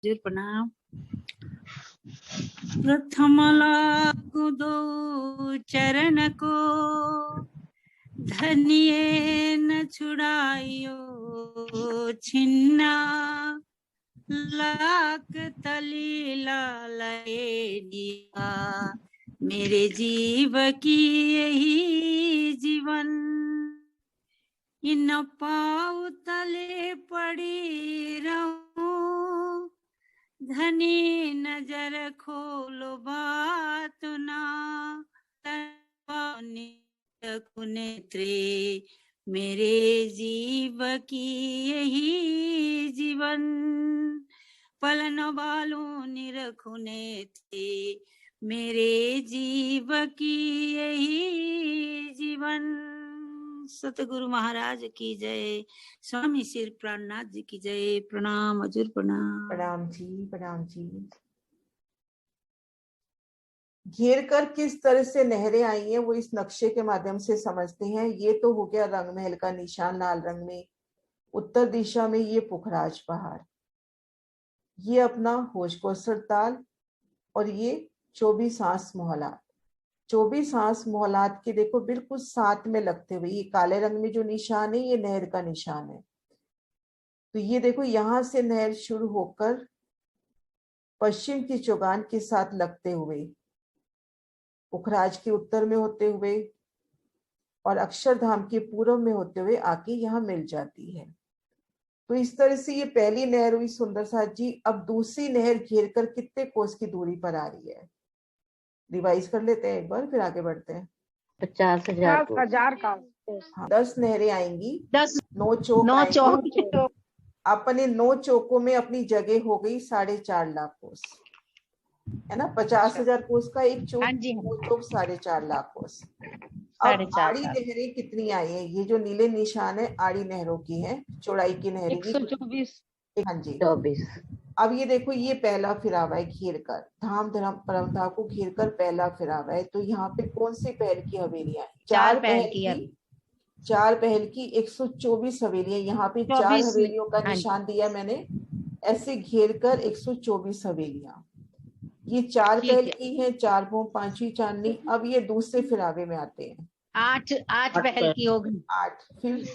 हजुर प्रणाम। प्रथम लागु दो चरण को, धनिये न छुड़ाइयो छिन्ना। लाख तली लालये दिया, मेरे जीव की यही जीवन। इन पाँव तले पड़ी रहूं, धनी नजर खोलो बात ना। नेत्रे मेरे जीव की यही जीवन। पलन बालों निरखु नेत्रे मेरे जीव की यही जीवन। सतगुरु महाराज की जय, स्वामी श्री प्राणनाथ जी की जय। प्रणाम हजुर प्रणाम। प्रणाम जी, प्रणाम जी। घेर कर किस तरह से नहरें आई हैं वो इस नक्शे के माध्यम से समझते हैं। ये तो हो गया रंग महल का निशान लाल रंग में। उत्तर दिशा में ये पुखराज पहाड़, ये अपना होशकोसर ताल और ये 24 आंस मोहलात। 24 आंस मोहलात के देखो बिल्कुल साथ में लगते हुए ये काले रंग में जो निशान है ये नहर का निशान है। तो ये देखो यहां से नहर शुरू होकर पश्चिम की चौगान के साथ लगते हुए पुखराज के उत्तर में होते हुए और अक्षरधाम के पूर्व में होते हुए आके यहाँ मिल जाती है। तो इस तरह से ये पहली नहर हुई सुंदर साथ जी। अब दूसरी नहर घेर कर कितने कोस की दूरी पर आ रही है, रिवाइज कर लेते हैं एक बार फिर आगे बढ़ते हैं। 50,000 का। हाँ, 10 नहरें आएंगी, 10 9 चौक नौ आएंगे। चौक। अपने 9 चौकों में अपनी जगह हो गई 4.5 लाख कोस, है ना। 50,000 कोस का एक चौक, हाँ जी, 9 चौक 4.5 लाख कोस। अब आड़ी नहरें कितनी आई है, ये जो नीले निशान है आड़ी नहरों की है, चौड़ाई की नहरें 124। हाँ जी 24। अब ये देखो ये पहला फिरावा है घेर कर, धाम धर्म परमधा को घेर कर पहला फिरावा है। तो यहाँ पे कौन सी पहल की हवेलियां है? 4 पहल की 4 पहल की 124 हवेलियां। यहाँ पे 4 हवेलियों का निशान दिया मैंने, ऐसे घेर कर 124 हवेलियां। ये 4 पहल की है, 4 भोम 5वीं चांदनी। अब ये दूसरे फिरावे में आते हैं। 8 पहल की होगी, 8 फिर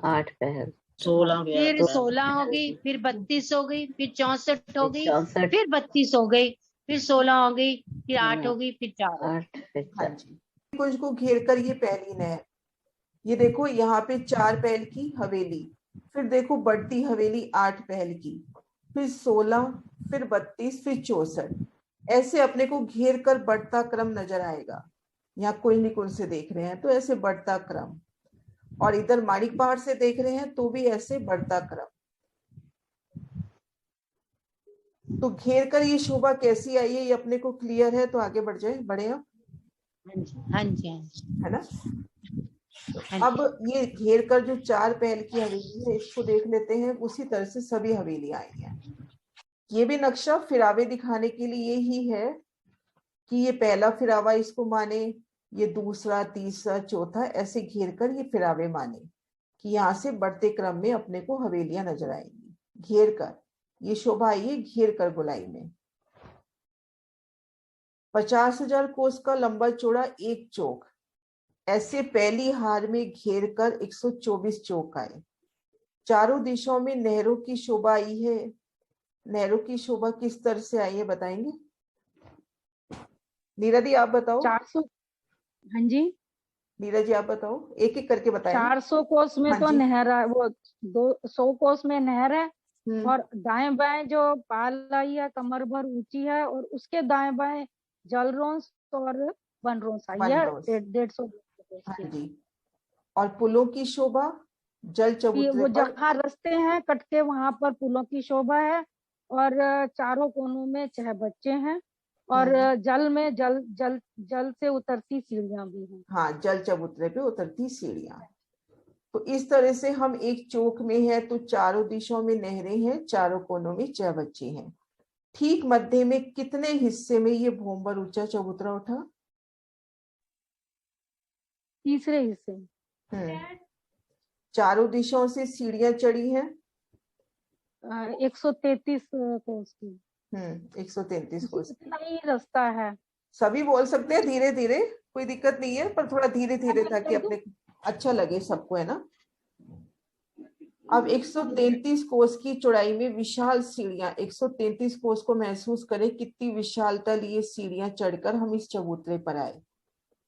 8 पहल, 16 फिर 16 हो गई, फिर 32 हो गई, फिर 64 हो गई, फिर 32 हो गई, फिर 16 हो गई, फिर 8 हो गई, फिर 4। हाँ जी, कुछ को घेर कर ये पहली नहर। ये देखो यहाँ पे 4 पहल की हवेली, फिर देखो बढ़ती हवेली 8 पहल की, फिर 16, फिर 32, फिर 64। ऐसे अपने को घेर कर बढ़ता क्रम नजर आएगा। यहाँ कुंज से देख रहे हैं तो ऐसे बढ़ता क्रम, और इधर माणिक पहाड़ से देख रहे हैं तो भी ऐसे बढ़ता क्रम। तो घेर कर ये शोभा कैसी आई है ये अपने को क्लियर है, तो आगे बढ़े हम। हाँ जी है ना। अब ये घेर कर जो 4 पहल की हवेली है इसको देख लेते हैं। उसी तरह से सभी हवेलियां आई हैं। ये भी नक्शा फिरावे दिखाने के लिए ही है कि ये पहला फिरावा इसको माने, ये दूसरा, तीसरा, चौथा, ऐसे घेर कर ये फिरावे माने कि यहाँ से बढ़ते क्रम में अपने को हवेलियां नजर आएंगी। घेर कर ये शोभा आई है घेर कर गोलाई में। 50,000 कोस का लंबा चौड़ा एक चौक, ऐसे पहली हार में घेर कर 124 चौक आए। चारों दिशाओं में नहरों की शोभा आई है। नहरों की शोभा किस तरह से आई है बताएंगे? नीरा दी आप बताओ। 400। हाँ जी नीरा जी आप बताओ, एक एक करके बताएं। 400 कोस में तो नहर है, वो 200 कोस में नहर है, और दाएं बाएं जो पालाई है कमर भर ऊंची है, और उसके दाएं बाएं जलरोंस और बनरोंस आई है 150। हाँ जी। और पुलों की शोभा जल चबूतरे वो पर, जहाँ रास्ते हैं कटके वहां पर पुलों की शोभा है, और चारों कोनों में 6 बच्चे हैं, और जल में जल से उतरती सीढ़ियां भी हैं। हाँ, जल चबूतरे पे उतरती सीढ़ियां। तो इस तरह से हम एक चौक में है तो चारों दिशाओं में नहरें हैं, चारों कोनों में 6 बच्चे हैं। ठीक मध्य में कितने हिस्से में ये भोंबर ऊंचा चबूतरा उठा? तीसरे हिस्से। चारों दिशाओं से सीढ़ियां चढ़ी हैं, 133 कोस की। 133 कोस। इतना ही रास्ता है। सभी बोल सकते हैं धीरे धीरे, कोई दिक्कत नहीं है, पर थोड़ा धीरे धीरे ताकि अपने अच्छा लगे सबको, है ना। अब 133 कोस की चौड़ाई में विशाल सीढ़ियां, 133 कोस को महसूस करें कितनी विशालता लिए सीढ़ियां चढ़कर हम इस चबूतरे पर आए।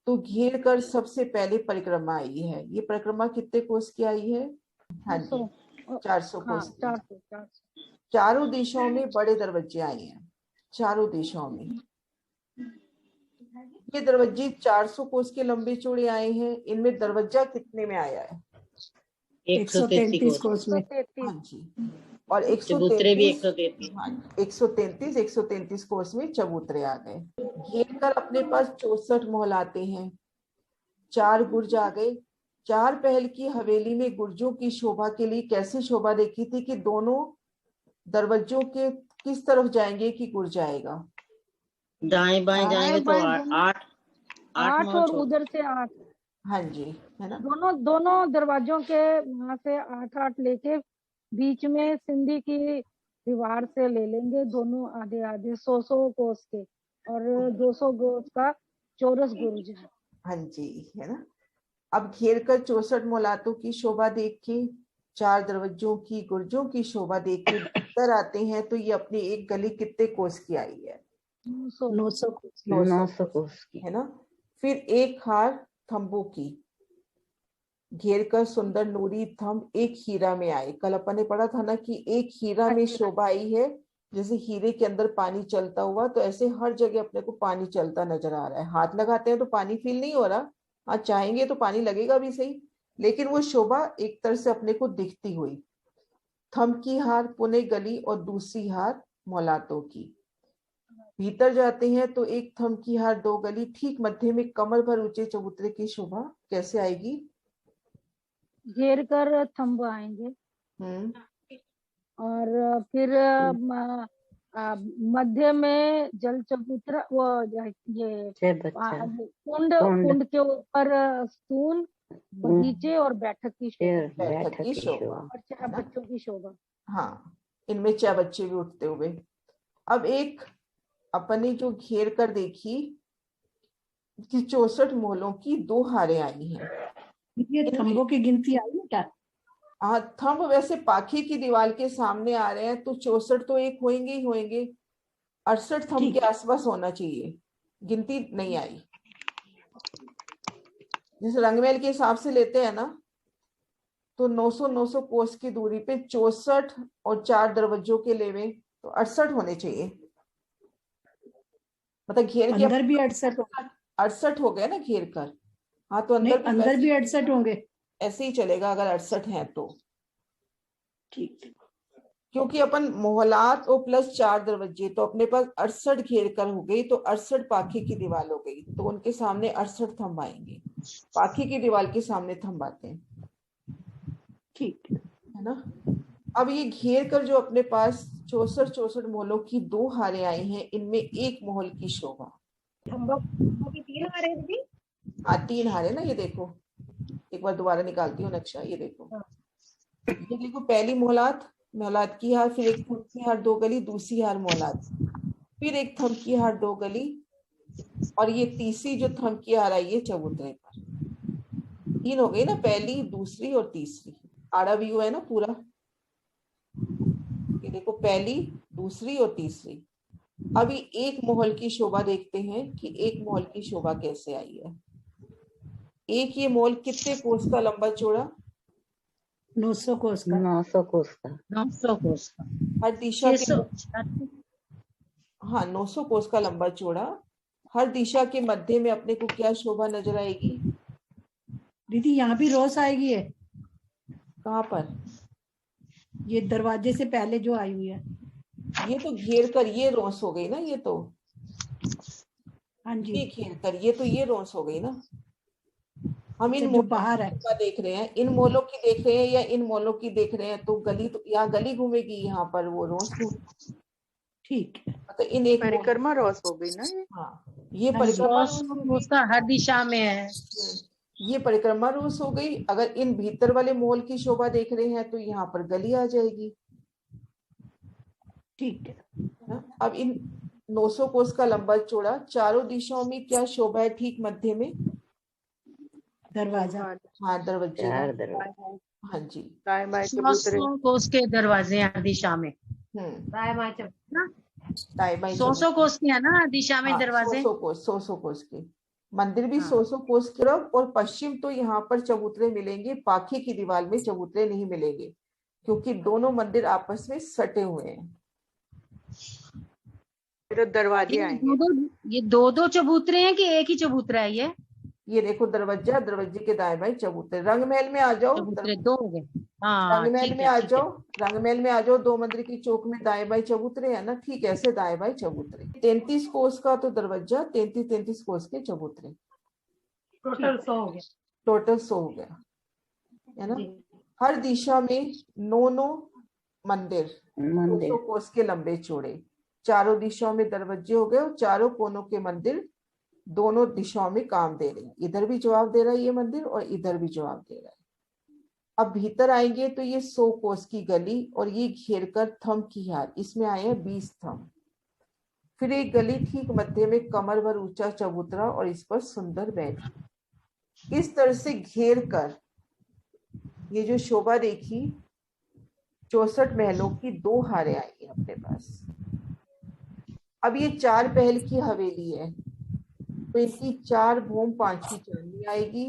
तो घेर कर सबसे पहले परिक्रमा आई है। ये परिक्रमा कितने कोस की आई है? हाँ जी, 400 कोस की। 400। चारों दिशाओं में बड़े दरवाजे आए हैं, चारों दिशाओं में। ये दरवाजे 400 कोस के लंबे चौड़े आए हैं। इनमें दरवाजा कितने में आया है? 133 कोस में। हाँ जी, और चबूतरे भी 133। हाँ, 133 कोस में चबूतरे आ गए। घेर कर अपने पास 64 महल आते हैं। 4 गुर्ज आ गए। 4 पहल की हवेली में गुर्जों की शोभा के लिए कैसे शोभा देखी थी कि दोनों दरवाजों के किस तरफ जाएंगे कि गुर्ज आएगा? दाएं बाएं जाएंगे तो 8 और उधर से 8। हाँ जी, है ना। दोनों दरवाजों के वहां से 8 लेके बीच में सिंधी की दीवार से ले लेंगे, दोनों आधे आधे 100 कोस के, और 200 कोस का चौरस गुर्ज है। हाँ जी, है ना। अब घेर कर 64 मोलातों की शोभा देख के, 4 दरवाजों की गुर्जों की शोभा देख के भीतर आते हैं तो ये अपनी एक गली कितने कोस की आई है? 900 कोस की, है ना। फिर एक हार थंबों की, घेर कर सुंदर नूरी थंब एक हीरा में आए। कल अपन ने पढ़ा था ना कि एक हीरा में शोभा आई है, जैसे हीरे के अंदर पानी चलता हुआ, तो ऐसे हर जगह अपने को पानी चलता नजर आ रहा है। हाथ लगाते हैं तो पानी फील नहीं हो रहा, हाँ चाहेंगे तो पानी लगेगा भी सही, लेकिन वो शोभा एक तरह से अपने को दिखती हुई। थंब की हार पुणे गली और दूसरी हार मौलातों की। भीतर जाते हैं तो एक थंब की हार 2 गली, ठीक मध्य में कमर भर ऊंचे चबूतरे की शोभा कैसे आएगी? घेर कर थंब आएंगे। और फिर मध्य में जल चबूतरा, वो ये कुंड के ऊपर स्तूल, बगीचे और बैठक की शोभा, और 4 बच्चों की शोभा। हाँ, इनमें 4 बच्चे भी उठते हुए। अब एक अपने जो घेर कर देखी कि 64 मोहलों की 2 हारें आई हैं। ये थंबों की गिनती आई है क्या? हाँ, थंब वैसे पाखी की दीवार के सामने आ रहे हैं तो 64 तो एक होंगे ही होंगे, 68 थंब के आसपास होना चाहिए, गिनती नहीं आई। जैसे रंगमहल के हिसाब से लेते हैं ना, तो 900 कोस की दूरी पे 64 और 4 दरवाजों के लेवे तो 68 होने चाहिए। मतलब घेर के अंदर भी 68 हो गए ना घेर कर। हाँ, तो अंदर भी 68 होंगे, ऐसे ही चलेगा अगर 68 है तो। ठीक, क्योंकि अपन मोहलात और प्लस 4 दरवाजे, तो अपने पास 68 घेर कर हो गई, तो 68 पाखी की दीवार हो गई, तो उनके सामने 68 थंब आएंगे। पाखी की दीवार के सामने थंब आते हैं, ठीक है ना। अब ये घेर कर जो अपने पास 64 मोहलों की 2 हारें आई हैं, इनमें एक मोहल की शोभा। 3 हारे दीदी? हाँ, 3 हारे ना, ये देखो एक बार दोबारा निकालती हूँ नक्शा, ये देखो। ये देखो, पहली मोहलात की हार, फिर एक थंब की हार 2 गली, दूसरी हार मोहलात, फिर एक थंब की हार 2 गली, और ये तीसरी जो थंब की हार आई है चबूतरे पर। 3 हो गई ना, पहली, दूसरी और तीसरी। आड़ा व्यू है ना पूरा, ये देखो, पहली, दूसरी और तीसरी। अभी एक मोहल की शोभा देखते हैं कि एक मोहल की शोभा कैसे आई है। एक ये मोहल कितने कोस का लंबा चौड़ा? 900 कोस का। 900 कोस का। हर दिशा के, हाँ 900 कोस का लंबा चौड़ा। हर दिशा के मध्य में अपने को क्या शोभा नजर आएगी? दीदी यहाँ भी रोस आएगी है। कहाँ पर? ये दरवाजे से पहले जो आई हुई है, ये तो घेर कर ये रोस हो गई ना, ये तो, हाँ जी, ये घेर कर ये तो ये रोस हो गई ना। हम इन जो बाहर है देख रहे हैं, इन मोलों की देख रहे हैं या इन मोलों की देख रहे हैं, तो गली, तो यहाँ गली घूमेगी, यहाँ पर वो रोस घूमेगी। ठीक है, तो इन एक परिक्रमा रोस हो गई ना ये। हाँ, ये परिक्रमा उसका हर दिशा में है। ये परिक्रमा रोस हो गई। अगर इन भीतर वाले मोल की शोभा देख रहे हैं तो यहाँ पर गली आ जाएगी। ठीक है ना। अब इन 900 कोस का लंबा चौड़ा चारों दिशाओं में क्या शोभा है? ठीक मध्य में दरवाजा। हाँ दरवाजे का। चार दरवाजे। हाँ जी। दाएं बाएं चबूतरे। 100 कोस के दरवाजे हैं दिशा में, दाएं बाएं सौ सौ कोस के है ना दिशा में दरवाजे। 100 कोस के मंदिर भी हाँ। 100 कोस की तरफ और पश्चिम तो यहाँ पर चबूतरे मिलेंगे, बाकी की दीवार में चबूतरे नहीं मिलेंगे क्योंकि दोनों मंदिर आपस में सटे हुए हैं। फिर दरवाजे आएंगे। ये दो चबूतरे हैं कि एक ही चबूतरा है? ये देखो दरवाजा, दरवाजे के दाएं बाएं चबूतरे। रंग महल में आ जाओ, चबूतरे दो हो गए। हाँ रंग महल ठीक में है, आ ठीक है। जाओ, रंग महल में आ जाओ। दो मंदिर की चौक में दाएं बाएं चबूतरे है ना, ठीक ऐसे दाएं बाएं चबूतरे। 33 कोस का तो दरवाजा, 33 कोस के चबूतरे, टोटल 100 हो गया। टोटल 100 हो गया है ना। हर दिशा में 9 मंदिर 200 कोस के लंबे चौड़े, चारों दिशाओं में दरवाजे हो गए और चारों कोनों के मंदिर दोनों दिशाओं में काम दे रहे हैं। इधर भी जवाब दे रहा है ये मंदिर और इधर भी जवाब दे रहा है। अब भीतर आएंगे तो ये 100 कोस की गली और ये घेर कर थंब की हार, इसमें आए हैं 20 थंब। फिर एक गली ठीक मध्य में कमर भर ऊंचा चबूतरा और इस पर सुंदर बैठी। इस तरह से घेर कर ये जो शोभा देखी 64 महलों की 2 हारें आई है अपने पास। अब ये 4 पहल की हवेली है तो इनकी 4 भूम 5वीं चांदनी आएगी।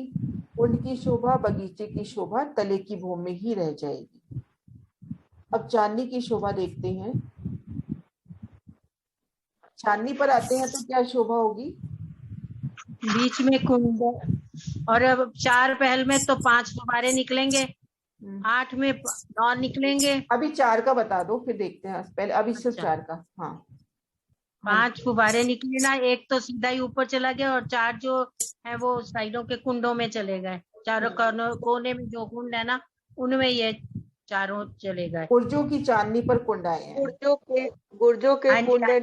कुंड की शोभा, बगीचे की शोभा तले की भूम में ही रह जाएगी। अब चांदनी की शोभा देखते हैं। चांदनी पर आते हैं तो क्या शोभा होगी? बीच में कुंड और अब 4 पहल में तो 5 फुब्बारे निकलेंगे, 8 में 9 निकलेंगे। अभी 4 का बता दो फिर देखते हैं पहले। अभी सिर्फ 4 का। हाँ 5 फुब्बारे निकले ना, एक तो सीधा ही ऊपर चला गया और 4 जो है वो साइडों के कुंडों में चले गए। चारों कोने में जो कुंड है ना उनमें ये चारों चले गए। गुर्जों की चांदनी पर कुंड आए हैं। गुर्जों के कुंड है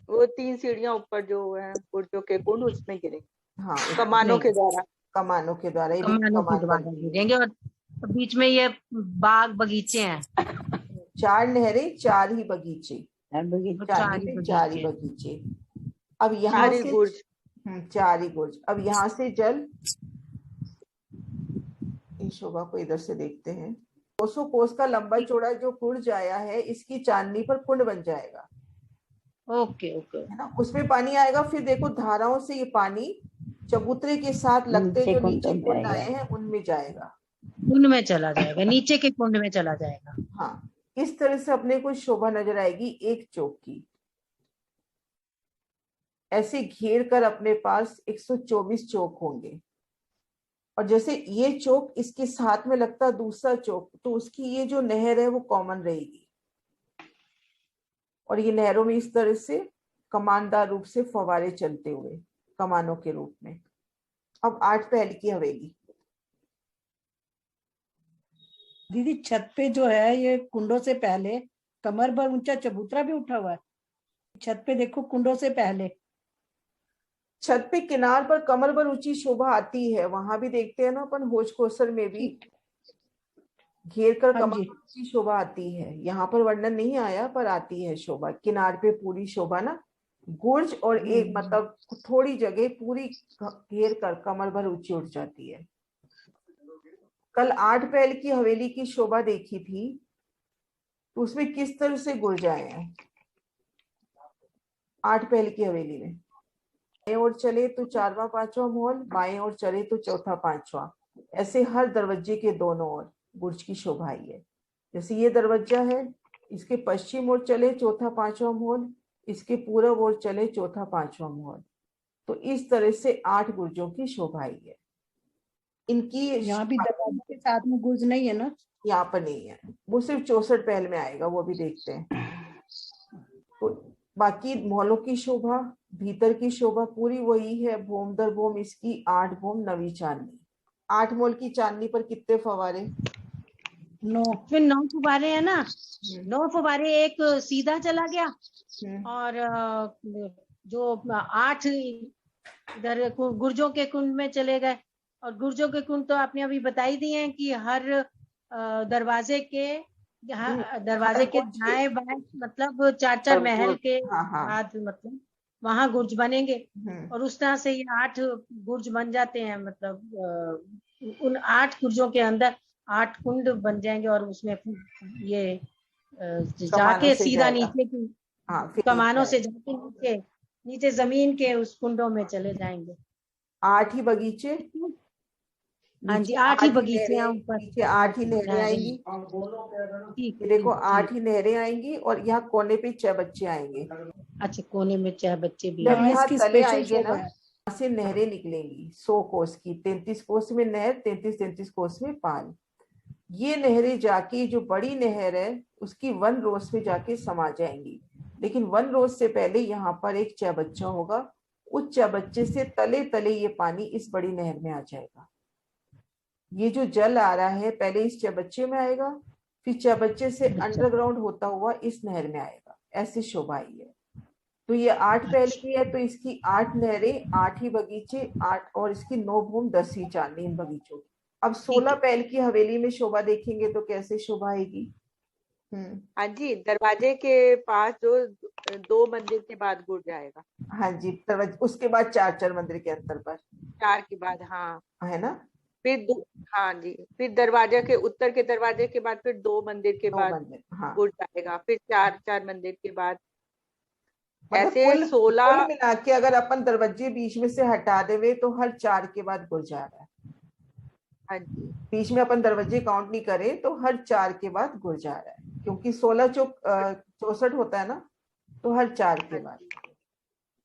वो 3 सीढ़ियां ऊपर जो है गुर्जों के कुंड उसमें गिरेंगे। हाँ कमानों के द्वारा। कमानों के द्वारा गिरेंगे और बीच में ये बाग बगीचे हैं। 4 नहरें 4 ही बगीचे, 4 ही बगीचे। अब यहाँ से 4 ही गुर्ज। अब यहाँ से जल, इस शोभा को इधर से देखते हैं। 200 कोस का लंबा चौड़ा जो गुर्ज आया है इसकी चांदनी पर कुंड बन जाएगा। ओके ओके है ना, उसमें पानी आएगा। फिर देखो धाराओं से ये पानी चबूतरे के साथ लगते जो नीचे कुंड आए हैं उनमें जाएगा, उनमें चला जाएगा, नीचे के कुंड में चला जाएगा। हाँ इस तरह से अपने को शोभा नजर आएगी एक चौक की। ऐसे घेर कर अपने पास 124 चौक होंगे और जैसे ये चौक इसके साथ में लगता दूसरा चौक तो उसकी ये जो नहर है वो कॉमन रहेगी और ये नहरों में इस तरह से कमानदार रूप से फव्वारे चलते हुए कमानों के रूप में। अब 8 पहल की हवेली। दीदी छत पे जो है ये कुंडों से पहले कमर भर ऊंचा चबूतरा भी उठा हुआ है। छत पे देखो कुंडों से पहले छत पे किनार पर कमर भर ऊंची शोभा आती है। वहां भी देखते हैं ना अपन, होज कोसर में भी घेर कर कमर भर ऊंची शोभा आती है। यहाँ पर वर्णन नहीं आया पर आती है शोभा। किनार पे पूरी शोभा ना, गुर्ज और एक मतलब थोड़ी जगह पूरी घेर कर कमर भर ऊंची उठ जाती है। कल 8 पहल की हवेली की शोभा देखी थी तो उसमें किस तरह से गुर्ज आए हैं। 8 पहल की हवेली में बाएं ओर चले तो 4वां 5वां महल, बाएं ओर चले तो 4था 5वां, ऐसे हर दरवाजे के दोनों ओर गुर्ज की शोभा आई है। जैसे ये दरवाजा है, इसके पश्चिम ओर चले 4था 5वां महल, इसके पूरब ओर चले 4था 5वां महल। तो इस तरह से 8 गुर्जों की शोभा आई है। इनकी यहाँ भी दरवाजे के साथ में गुर्ज नहीं है ना, यहाँ पर नहीं है, वो सिर्फ 64 पहल में आएगा, वो भी देखते हैं। तो बाकी महलों की शोभा, भीतर की शोभा पूरी वही है। भूम दर भूम इसकी 8 भूम नवी चांदनी। 8 महल की चांदनी पर कितने फवारे? 9 फुब्बारे है ना। 9 फुब्बारे, एक सीधा चला गया और जो 8 इधर गुर्जों के कुंड में चले गए। और गुर्जों के कुंड तो आपने अभी बता ही दिए हैं कि हर दरवाजे के यहाँ दरवाजे के दाएं बाएं मतलब 4-4 महल के बाद मतलब वहां गुर्ज बनेंगे और उस तरह से ये 8 गुर्ज बन जाते हैं। मतलब उन 8 गुर्जों के अंदर 8 कुंड बन जाएंगे और उसमें ये जाके सीधा नीचे की कमानों से जाके नीचे जमीन के उस कुंडों में चले जाएंगे। 8 ही बगीचे, हाँ जी 8 ही बगीचे हैं ऊपर, नीचे 8 ही नहरें आएंगी। देखो 8 ही नहरें आएंगी और यहाँ कोने पे 6 बच्चे आएंगे। अच्छा कोने में 6 बच्चे भी जब यहाँ तले आएंगे ना, यहाँ से नहरें निकलेंगी 100 कोस की, 33 कोस में नहर, 33 कोस में पाल। ये नहरें जाके जो बड़ी नहर है उसकी 1 रोज में जाके समा जाएंगी। लेकिन 1 रोज से पहले यहाँ पर एक चबच्चा होगा, उस चबच्चे से तले तले ये पानी इस बड़ी नहर में आ जाएगा। ये जो जल आ रहा है पहले इस चबच्चे में आएगा, फिर चबच्चे से अंडरग्राउंड होता हुआ इस नहर में आएगा। ऐसी शोभा आई है। तो ये 8 पहल की है, तो इसकी 8 नहरें, 8 ही बगीचे, 8 और इसकी 9 भूम 10 ही चांदी इन बगीचों की। अब 16 पहल की हवेली में शोभा देखेंगे तो कैसे शोभा आएगी। हाँ जी, दरवाजे के पास जो 2 मंदिर के बाद गुर्ज आएगा। हाँ जी, उसके बाद 4 मंदिर के अंतर पर 4 के बाद, हाँ है ना। फिर हाँ जी, फिर दरवाजे के उत्तर के दरवाजे के बाद फिर 2 मंदिर के बाद गुर्ज आएगा, फिर 4 मंदिर के बाद, ऐसे 16 मिला के अगर अपन दरवाजे बीच में से हटा देवे तो हर 4 के बाद गुर्ज आ रहा है। हाँ जी, बीच में अपन दरवाजे काउंट नहीं करें तो हर 4 के बाद गुर्ज आ रहा है, क्योंकि 16 चौक 64 होता है ना, तो हर 4 के बाद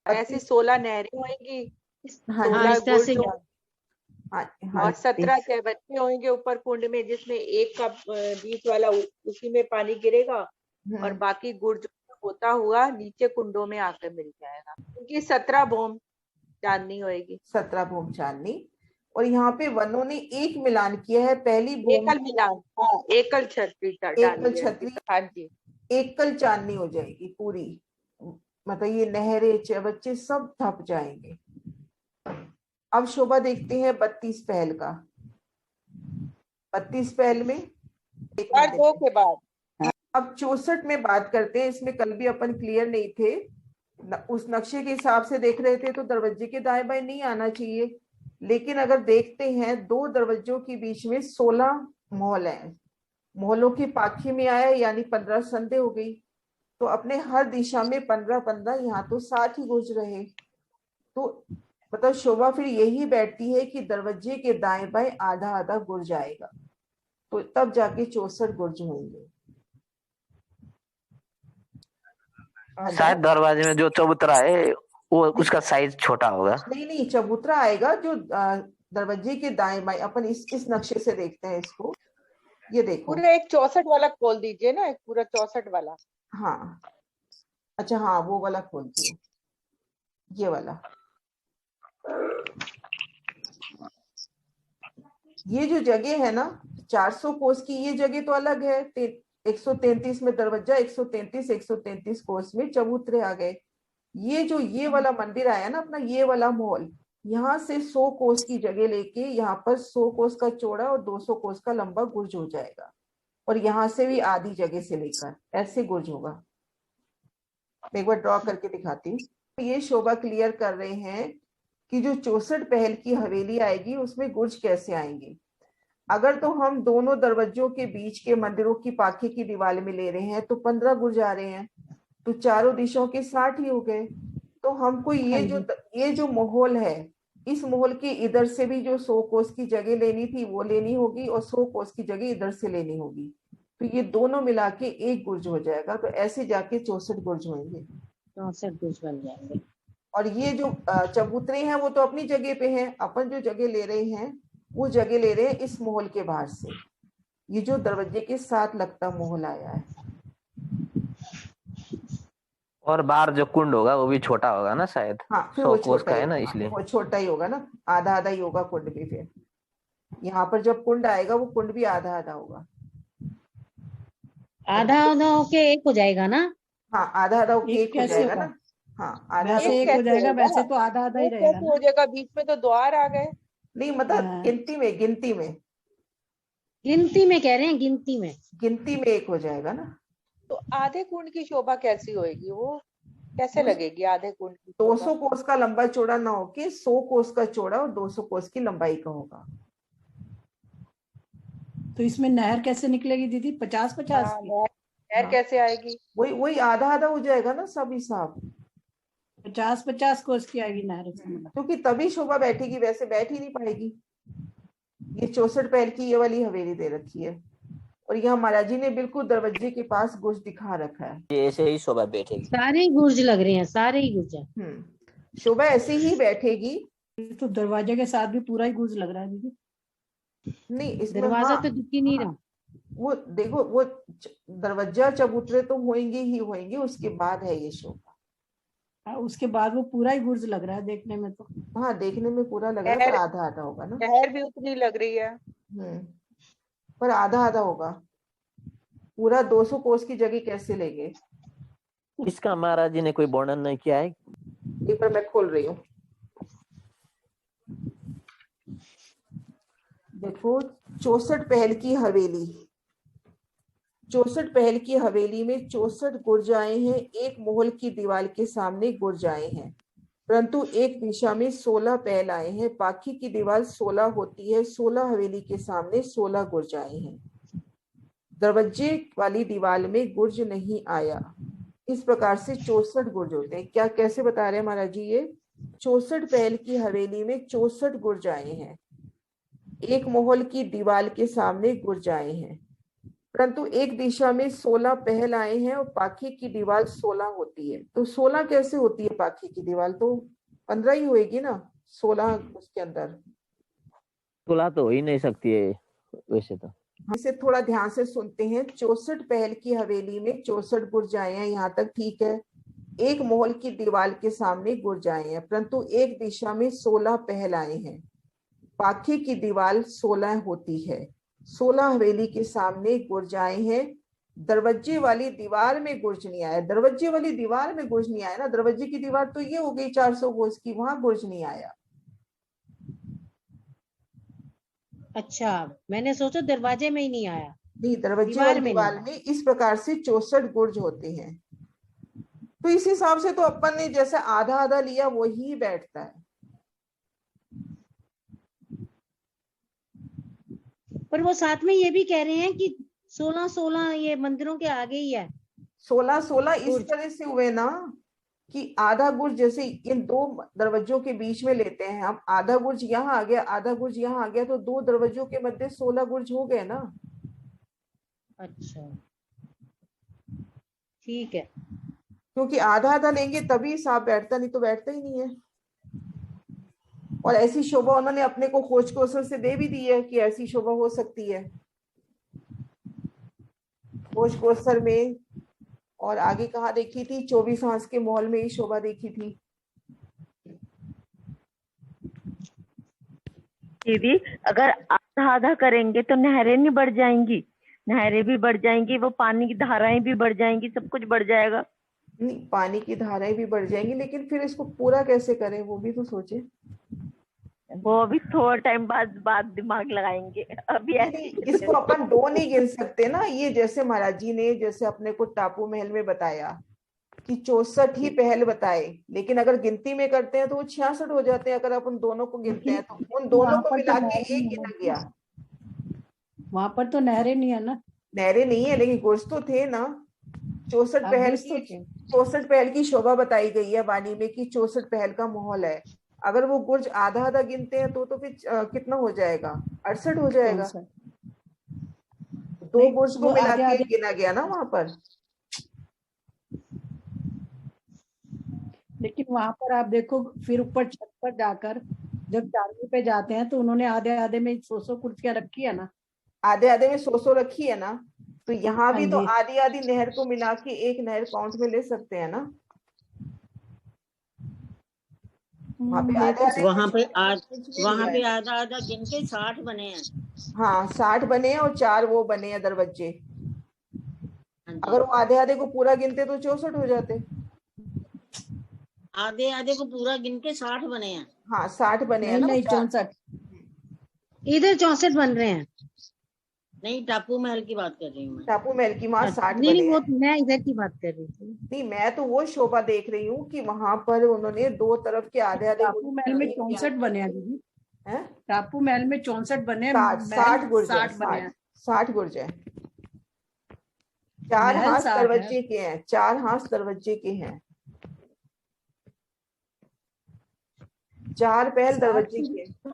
ऐसे 16 नहरें होंगी। और 17 बच्चे होंगे ऊपर कुंड में, जिसमें एक का बीच वाला उसी में पानी गिरेगा और बाकी गुर्ज होता हुआ नीचे कुंडों में आकर मिल जाएगा, क्योंकि 17 भूम चांदनी होगी। 17 भूम चांदनी। और यहाँ पे वनों ने एक मिलान किया है, पहली एकल मिलान, एकल छतरी, हाँ जी, एकल चांदनी हो जाएगी पूरी। मतलब ये नहरें बच्चे सब थप जाएंगे। अब शोभा देखते हैं 32 पहल का। 32 पहल में 2 के बाद अब 64 में बात करते हैं। इसमें कल भी अपन क्लियर नहीं थे, उस नक्शे के हिसाब से देख रहे थे तो दरवाजे के दाएं बाएं नहीं आना चाहिए। लेकिन अगर देखते हैं 2 दरवाजों के बीच में 16 मोहल हैं, मोहलों की पाखी में आया यानी 15 संधे हो गई, तो अपने हर दिशा में 15-15, यहाँ तो 60 ही गुर्ज रहे। तो मतलब शोभा फिर यही बैठती है कि दरवाजे के दाएं बाएं आधा आधा गुर्ज आएगा, तो तब जाके 64 गुर्ज होंगे। शायद दरवाजे में जो चबूतरा है वो उसका साइज छोटा होगा। नहीं, चबूतरा आएगा जो दरवाजे के दाएं बाएं। अपन इस नक्शे से देखते हैं इसको, ये देखो पूरा एक 64 वाला खोल दीजिए ना, एक पूरा 64 वाला। हाँ अच्छा, हाँ वो वाला खोल दिया, ये वाला। ये जो जगह है ना 400 कोस की, ये जगह तो अलग है। 133 में दरवाजा, 133 कोस में चबूतरे आ गए। ये वाला मंदिर आया ना अपना, ये वाला मॉल, यहाँ से 100 कोस की जगह लेके यहाँ पर 100 कोस का चौड़ा और 200 कोस का लंबा गुर्ज हो जाएगा। और यहाँ से भी आधी जगह से लेकर ऐसे गुर्ज होगा। मैं एक बार ड्रॉ करके दिखाती हूँ। ये शोभा क्लियर कर रहे हैं कि जो 64 पहल की हवेली आएगी उसमें गुर्ज कैसे आएंगे। अगर तो हम दोनों दरवाजों के बीच के मंदिरों की पाखे की दीवार में ले रहे हैं तो 15 गुर्ज आ रहे हैं, तो चारों दिशाओं के 60 ही हो गए। तो हमको ये जो माहौल है, इस माहौल के इधर से भी जो 100 कोस की जगह लेनी थी वो लेनी होगी और 100 कोस की जगह इधर से लेनी होगी, तो ये दोनों मिला के एक गुर्ज हो जाएगा। तो ऐसे जाके 64 गुर्ज होंगे, 64 गुर्ज बन जाएंगे। और ये जो चबूतरे हैं वो तो अपनी जगह पे हैं, अपन जो जगह ले रहे हैं वो जगह ले रहे हैं इस माहौल के बाहर से। ये जो दरवाजे के साथ लगता माहौल आया है, और बाहर जो कुंड होगा वो भी छोटा होगा ना शायद। हाँ, 100 कोस का है ना, इसलिए वो छोटा ही होगा ना, आधा आधा ही होगा कुंड भी। फिर यहाँ पर जब कुंड आएगा वो कुंड भी आधा आधा होगा। आधा आधा होके एक हो जाएगा ना। हाँ, आधा आधा होके एक हो जाएगा ना। हाँ, आधा एक हो जाएगा, वैसे तो आधा आधा ही रहेगा हो जाएगा। बीच में तो द्वार आ गए। नहीं, मतलब गिनती में गिनती में कह रहे हैं, गिनती में। गिनती में एक हो जाएगा ना। तो आधे कुंड की शोभा कैसी होएगी, वो कैसे लगेगी आधे कुंड की शोभा? 200 कोस का लंबा चौड़ा ना होके 100 कोस का चौड़ा और 200 कोस की लंबाई का होगा। तो इसमें नहर कैसे निकलेगी दीदी? 50-50 की? नहर कैसे आएगी? वही आधा आधा हो जाएगा ना सब हिसाब। 50-50 कोस की आएगी नहर इसमें। क्योंकि तभी शोभा बैठेगी, वैसे बैठ ही नहीं पाएगी। ये 64 पैर की ये वाली हवेली दे रखी है और यहाँ महाराज जी ने बिल्कुल दरवाजे के पास गुर्ज दिखा रखा है। ये ऐसे ही शोभा बैठेगी। सारे ही गुर्ज लग रहे हैं, सारे ही गुर्ज हैं। शोभा ऐसे ही बैठेगी। तो दरवाजे के साथ भी पूरा ही गुर्ज लग रहा है दीदी। नहीं, इसमें दरवाजा तो दिख ही नहीं रहा। वो देखो, वो दरवाजा चबूतरे तो होंगे ही होंगे, उसके बाद है ये शोभा। उसके बाद वो पूरा ही गुर्ज लग रहा है देखने में तो। हाँ, देखने में पूरा लग रहा है पर आधा आधा होगा ना। नहर भी उतनी लग रही है पर आधा आधा होगा। पूरा 200 कोस की जगह कैसे लेंगे? इसका महाराज जी ने कोई वर्णन नहीं किया है। एक बार मैं खोल रही हूँ। देखो, 64 पहल की हवेली, 64 पहल की हवेली में 64 गुरजाएं हैं। एक मोहल की दीवार के सामने गुरजाएं हैं, परंतु एक दिशा में 16 पहल आए हैं। बाकी की दीवार 16 होती है। 16 हवेली के सामने 16 गुरजाएं हैं। दरवाजे वाली दीवार में गुर्ज नहीं आया। इस प्रकार से 64 गुर्ज होते हैं। क्या कैसे बता रहे हैं महाराज जी? ये 64 पहल की हवेली में 64 गुरजाएं हैं। एक मोहल की दीवार के सामने गुरजाएं हैं, परंतु एक दिशा में 16 पहल आए हैं और पाखी की दीवार 16 होती है। तो 16 कैसे होती है पाखी की दीवार? तो 15 ही होएगी ना, 16 उसके अंदर 16 तो हो ही नहीं सकती है वैसे तो। इसे थोड़ा ध्यान से सुनते हैं। 64 पहल की हवेली में 64 गुरजाएं हैं, यहाँ तक ठीक है। एक मोहल की दीवार के सामने गुरजाएं हैं, परंतु एक दिशा में 16 पहल आए हैं। पाखी की दीवार 16 होती है। 16 हवेली के सामने गुरजाएं हैं। दरवाजे वाली दीवार में गुर्ज नहीं आया। दरवाजे वाली दीवार में गुर्ज नहीं आया ना। दरवाजे की दीवार तो ये हो गई 400 कोस की, वहां गुर्ज नहीं आया। अच्छा, मैंने सोचा दरवाजे में ही नहीं आया। नहीं, दरवाजे वाली दीवार में इस प्रकार से 64 गुर्ज होते हैं। तो इस हिसाब से तो अपन ने जैसे आधा आधा लिया वही बैठता है। पर वो साथ में ये भी कह रहे हैं कि 16-16 ये मंदिरों के आगे ही है। 16-16 इस तरह से हुए ना कि आधा गुर्ज जैसे इन दो दरवाजों के बीच में लेते हैं हम, आधा गुर्ज यहाँ आ गया, आधा गुर्ज यहाँ आ गया, तो दो दरवाजों के मध्य 16 गुर्ज हो गए ना। अच्छा, ठीक है। क्योंकि आधा आधा लेंगे तभी सांप बैठता, नहीं तो बैठता ही नहीं है। और ऐसी शोभा उन्होंने अपने को खोज कौशल से दे भी दी है कि ऐसी शोभा हो सकती है खोज कौशल में। और आगे कहाँ देखी थी? 24 हांस के महल में ही शोभा देखी थी। दीदी, अगर आधा आधा करेंगे तो नहरें नहीं बढ़ जाएंगी? नहरें भी बढ़ जाएंगी, वो पानी की धाराएं भी बढ़ जाएंगी, सब कुछ बढ़ जाएगा। नहीं, पानी की धाराएं भी बढ़ जाएंगी, लेकिन फिर इसको पूरा कैसे करें वो भी तो सोचे। वो अभी थोड़ा टाइम बाद दिमाग लगाएंगे। अभी इसको अपन दो नहीं गिन सकते ना। ये जैसे महाराज जी ने जैसे अपने को टापू महल में बताया कि 64 ही पहल बताए, लेकिन अगर गिनती में करते हैं तो वो 66 हो जाते हैं। अगर अपन दोनों को गिनते हैं तो उन दोनों को मिला के एक गिना गया। वहां पर तो नहरें नहीं है ना। नहरें नहीं है, लेकिन गुर्ज तो थे ना। 64 पहल की शोभा बताई गई है वाणी में कि 64 पहल का माहौल है। अगर वो गुर्ज आधा आधा गिनते हैं तो फिर कितना हो जाएगा? 68 हो जाएगा। दो गुर्ज को मिला के गिना गया ना वहां पर। लेकिन वहां पर आप देखो, फिर ऊपर छत पर जाकर जब चारवी पे जाते हैं तो उन्होंने आधे आधे में 100 कुर्सियां रखी है ना। आधे आधे में 100 रखी है ना। तो यहाँ भी तो आधी आधी नहर को मिला के एक नहर काउंट में ले सकते हैं ना। वहाँ पे आधा आधा गिन के 60 बने हैं। हाँ, 60 बने हैं और 4 वो बने हैं दरवाजे। अगर वो आधे आधे को पूरा गिनते तो 64 हो जाते। आधे आधे को पूरा गिन के 60 बने हैं। हाँ, 60 बने हैं ना। नहीं 64, इधर 64 बन रहे हैं। नहीं, टापू महल की बात कर रही हूँ मैं। टापू महल की वहां 60 नहीं बने नहीं, वो हैं। मैं इधर की बात कर रही थी। नहीं, मैं तो वो शोभा देख रही हूँ कि वहां पर उन्होंने दो तरफ के आधे आधे टापू महल में 64 बने हैं दीदी। हैं, टापू महल में 64 बने हैं, 60 गुर्ज है, 60 बने हैं। 60 गुर्ज है। 4 महल हाथ 60 है। दरवाजे के हैं, 4 हाथ दरवाजे के हैं, 4 पहल 60 दरवाजे के हैं।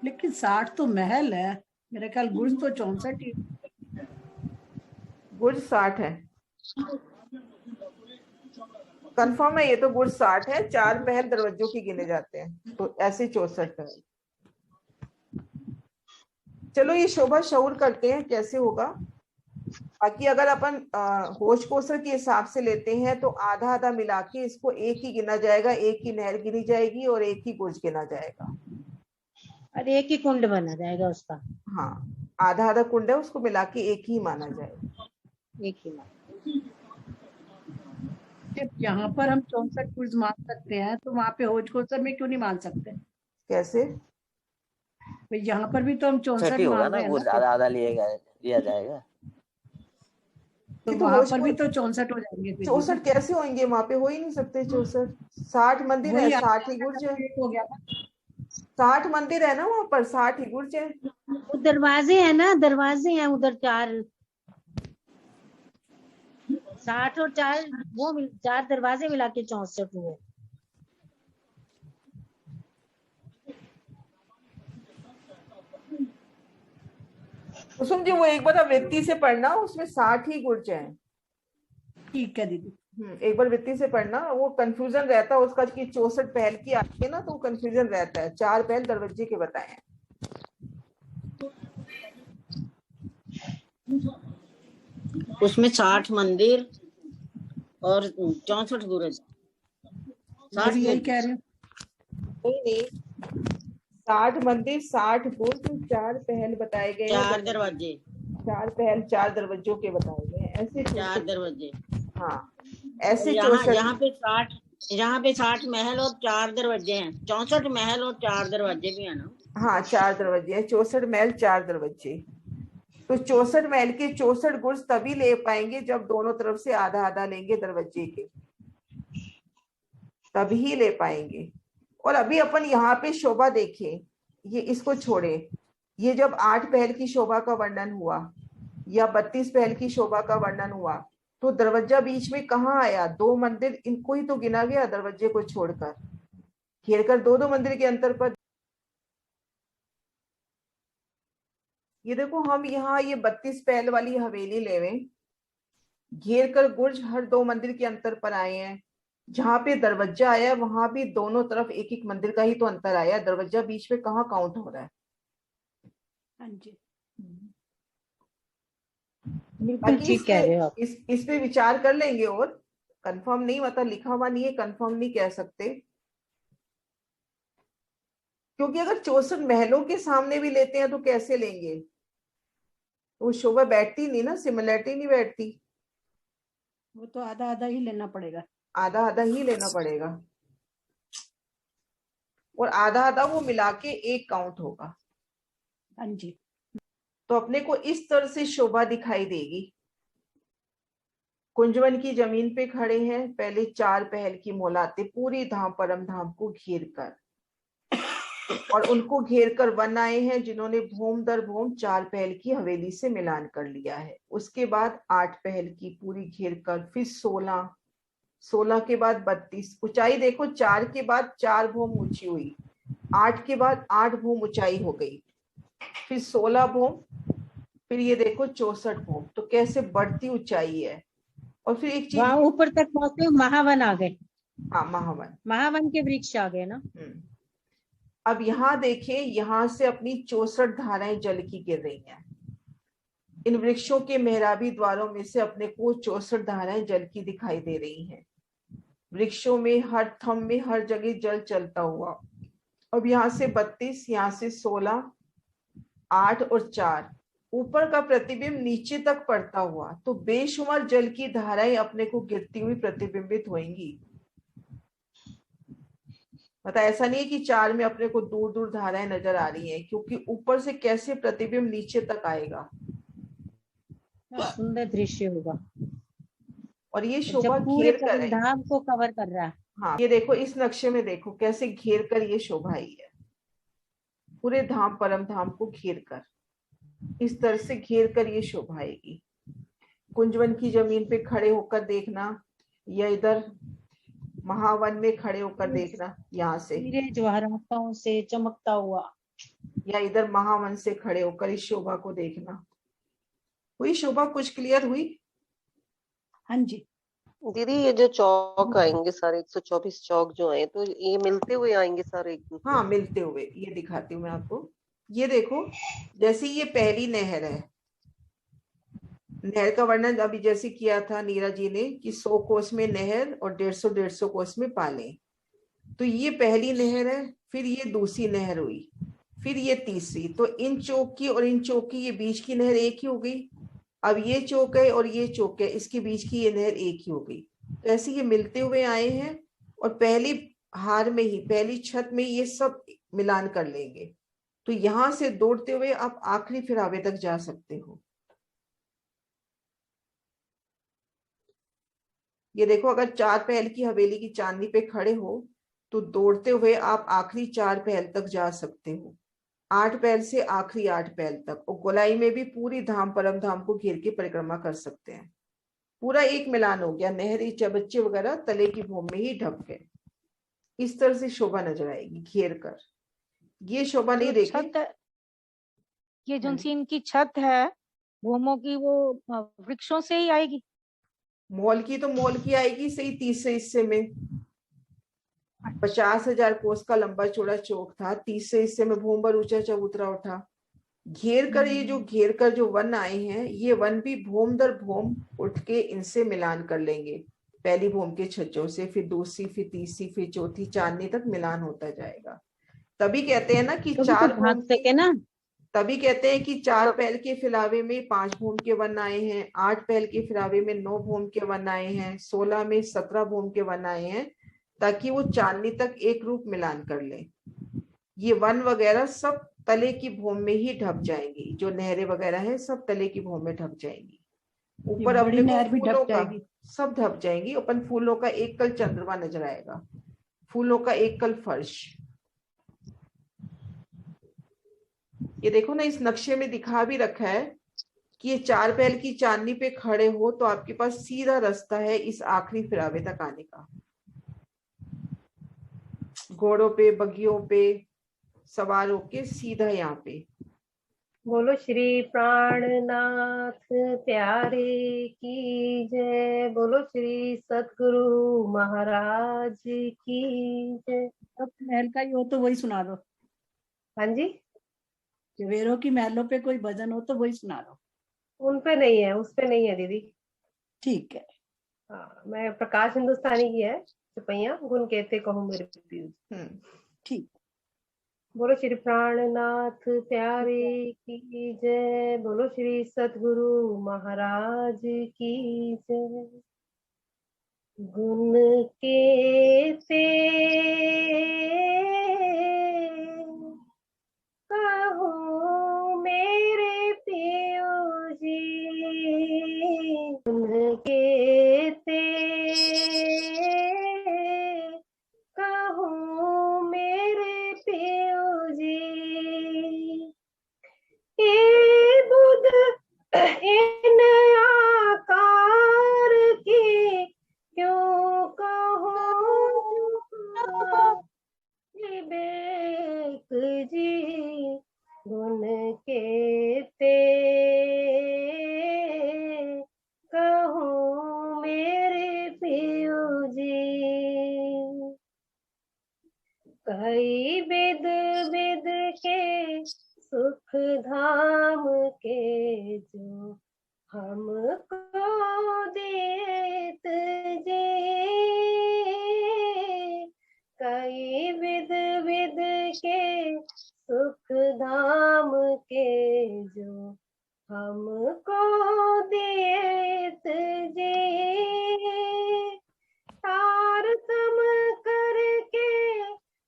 लेकिन 60 तो महल है, मेरे ख्याल गुर्ज तो 64 ही। गुर्ज 60 है, कंफर्म है ये तो। गुर्ज 60 है, 4 पहल दरवाजों की गिने जाते हैं, तो ऐसे 64 है। चलो ये शोभा शऊर करते हैं कैसे होगा। बाकी अगर अपन होश कोसर के हिसाब से लेते हैं तो आधा आधा मिला के इसको एक ही गिना जाएगा, एक ही नहर गिनी जाएगी और एक ही गुर्ज गिना जाएगा, और एक ही कुंड बना जाएगा उसका। हाँ, आधा आधा कुंड है, उसको मिला के एक ही माना जाएगा, एक ही मान। यहाँ पर हम 64 गुर्ज मान सकते हैं, तो वहाँ पे होज कोसर में क्यों नहीं मान सकते? कैसे? भाई यहाँ पर भी तो हम 64 छठी होगा मान ना, रहे हैं गुर्ज ना, आधा आधा लिया जाएगा। तो ये तो वहां होश पर भी कोसर- तो 64 हो जाएंगे फिर। 64 कैसे होंगे? वहां पे हो ही नहीं सकते 64। 60 मंदिर है, वही 60 ही गुर्ज है, हो गया ना। 60 मंदिर है ना वहां पर, 60 ही गुर्ज है। वो दरवाजे हैं ना, दरवाजे हैं उधर 4, 60 और 4, वो 4 दरवाजे मिला के 64 हुए। तो समझे, वो एक बार वृत्ति से पढ़ना, उसमें 60 ही गुर्ज है। ठीक है दीदी। एक बार वृत्ति से पढ़ना, वो कंफ्यूजन रहता है उसका कि 64 पहल की आती है ना, तो कंफ्यूजन रहता है। 4 पहल दरवाजे के बताए हैं। उसमें 60 मंदिर और 64 गुरज। 60 यही कह रही हूँ। नहीं, 60 मंदिर, 60 गुर्ज, 4 पहल बताए गए हैं। 4 दरवाजे, 4 पहल 4 दरवाजों के बताए गए हैं, ऐसे 4 दरवाजे। हाँ, ऐसे यहाँ 64। यहाँ पे 60 महल और 4 दरवाजे हैं। 64 महल और 4 दरवाजे भी है ना। हाँ, 4 दरवाजे हैं, 64 महल 4 दरवाजे। तो 64 महल के 64 गुर्ज तभी ले पाएंगे जब दोनों तरफ से आधा आधा लेंगे दरवाजे के, तभी ले पाएंगे। और अभी अपन यहाँ पे शोभा देखें, ये इसको छोड़े, ये जब 8 पहल की शोभा का वर्णन हुआ या 32 पहल की शोभा का वर्णन हुआ, तो दरवाजा बीच में कहाँ आया? 2 मंदिर, इनको ही तो गिना गया दरवाजे को छोड़कर। घेरकर 2 मंदिर के अंतर पर ये देखो, हम यहाँ ये 32 पहल वाली हवेली लेवें, घेर कर गुर्ज हर 2 मंदिर के अंतर पर आए हैं। जहां पे दरवाजा आया वहां भी दोनों तरफ एक एक मंदिर का ही तो अंतर आया, दरवाजा बीच में कहाँ काउंट हो रहा है? हाँ जी, बिल्कुल ठीक कह रहे हो आप। इस पे विचार कर लेंगे, और कंफर्म नहीं, मतलब लिखा हुआ नहीं है, कंफर्म नहीं कह सकते, क्योंकि अगर 64 महलों के सामने भी लेते हैं तो कैसे लेंगे? तो शोभा बैठती नहीं ना, सिमिलरिटी नहीं बैठती। वो तो आधा आधा ही लेना पड़ेगा। आधा आधा ही लेना पड़ेगा, और आधा आधा वो मिला के एक काउंट होगा। हाँ जी। तो अपने को इस तरह से शोभा दिखाई देगी। कुंजवन की जमीन पे खड़े हैं, पहले 4 पहल की मौलाते पूरी धाम परम धाम को घेर कर, और उनको घेर कर वन आए हैं जिन्होंने भूम दर भूम 4 पहल की हवेली से मिलान कर लिया है। उसके बाद 8 पहल की पूरी घेर कर, फिर 16 के बाद 32। ऊंचाई देखो, 4 के बाद 4 भूम ऊंची हुई, 8 के बाद 8 भूम ऊंचाई हो गई, फिर 16 भूम, फिर ये देखो 64 भूम। तो कैसे बढ़ती ऊंचाई है। और फिर एक चीज, वहां ऊपर तक पहुंचे महावन आ गए। हाँ, महावन के वृक्ष आ गए ना। अब यहाँ देखिए, यहाँ से अपनी 64 धाराएं जल की गिर रही हैं। इन वृक्षों के मेहराबी द्वारों में से अपने को 64 धाराएं जल की दिखाई दे रही हैं। वृक्षों में हर थम में हर जगह जल चलता हुआ। अब यहाँ से 32, यहाँ से 16, 8 और 4, ऊपर का प्रतिबिंब नीचे तक पड़ता हुआ, तो बेशुमार जल की धाराएं अपने को गिरती हुई प्रतिबिंबित होंगी। मतलब ऐसा नहीं है कि 4 में अपने को दूर दूर धाराएं नजर आ रही हैं, क्योंकि ऊपर से कैसे प्रतिबिंब नीचे तक आएगा। क्या सुंदर दृश्य होगा। और ये शोभा जब पूरे घेर कर आई। धाम को कवर कर रहा है। हाँ, ये देखो इस नक्शे में देखो कैसे घेर कर ये शोभा आई है, पूरे धाम परम धाम को घेर कर, इस तरह से घेर कर ये शोभा आएगी। कुंजवन की जमीन पे खड़े होकर देखना, या इधर महावन में खड़े होकर देखना यहाँ से, हीरे जवाहरातों से चमकता हुआ, या इधर महावन से खड़े होकर इस शोभा को देखना। हुई शोभा कुछ क्लियर हुई? हाँ जी दीदी, ये जो चौक आएंगे सारे 124 चौक जो आए, तो ये मिलते हुए आएंगे सारे एक दूसरे? हाँ, मिलते हुए। ये दिखाती हूँ मैं आपको। ये देखो, जैसे ये पहली नहर है, नहर का वर्णन अभी जैसे किया था नीरा जी ने कि 100 कोस में नहर और 150 कोस में पाले। तो ये पहली नहर है, फिर ये दूसरी नहर हुई, फिर ये तीसरी। तो इन चौक की और इन चौक की ये बीच की नहर एक ही हो गई। अब ये चौक है और ये चौक है, इसके बीच की ये नहर एक ही हो गई। तो ऐसे ये मिलते हुए आए हैं और पहली हार में ही, पहली छत में ये सब मिलान कर लेंगे। तो यहां से दौड़ते हुए आप आखिरी फिरावे तक जा सकते हो। ये देखो, अगर 4 पहल की हवेली की चांदनी पे खड़े हो तो दौड़ते हुए आप आखिरी 4 पहल तक जा सकते हो, 8 पहल से आखिरी 8 पहल तक। और गोलाई में भी पूरी धाम परम धाम को घेर के परिक्रमा कर सकते हैं। पूरा एक मिलान हो गया, नहरी चबच्चे वगैरह तले की भूमि में ही ढक गए। इस तरह से शोभा नजर आएगी घेर कर। ये शोभा नहीं देखी, ये जो इनकी छत है भूमों की, वो वृक्षों से ही आएगी। मॉल की तो मॉल की आएगी सही। तीसरे हिस्से में 50,000 कोस का लंबा चौड़ा चौक था, तीसरे हिस्से में भूम पर ऊंचा चबूतरा उठा। घेर कर ये जो घेर कर जो वन आए हैं, ये वन भी भूम दर भूम उठ के इनसे मिलान कर लेंगे। पहली भूम के छज्जों से, फिर दूसरी, फिर तीसरी, फिर चौथी, चांदनी तक मिलान होता जाएगा। तभी कहते हैं ना कि तो 4 भाग सके ना। तभी कहते हैं कि 4 पहल के फिरावे में 5 भूम के वन आए हैं, 8 पहल के फिरावे में 9 भूम के वन आए हैं, 16 में 17 भूम के वन आए हैं, ताकि वो चांदनी तक एक रूप मिलान कर ले। ये वन वगैरह सब तले की भूमि में ही ढक जाएंगी। जो नहरें वगैरह है सब तले की भूमि में ढक जाएंगी। ऊपर अपने को फूलों का सब ढक जाएंगी। अपन फूलों का एक कल चंद्रमा नजर आएगा, फूलों का एक कल फर्श। ये देखो ना, इस नक्शे में दिखा भी रखा है कि ये 4 पहल की चांदनी पे खड़े हो तो आपके पास सीधा रास्ता है इस आखिरी फिरावे तक आने का। घोड़ों पे, बगियों पे सवार होके सीधा यहाँ पे। बोलो श्री प्राणनाथ प्यारे की जय। बोलो श्री सतगुरु महाराज की जय। अब महल का ही हो तो वही सुना दो। हाँ जी, चवेरों की महलों पे कोई भजन हो तो वही सुना दो। उन पे नहीं है, उस पे नहीं है दीदी। ठीक है। हाँ, मैं प्रकाश हिंदुस्तानी की है सिपहिया, गुण कहते कहूँ मेरे पीयूष। ठीक। बोलो श्री प्राणनाथ प्यारे की जय। बोलो श्री सतगुरु महाराज की जय। गुण कहते कहूँ मेरे पियो जी, गुण कहते कहूँ मेरे पियो जी। ये बुध इन आकार की क्यों कहूँ विवेक जी। गुण कहते कहूँ मेरे पियो जी। कई विद विद के सुख धाम के जो हमको देत जी। कई विद विद के सुख धाम के जो हमको देत जी। तारतम करके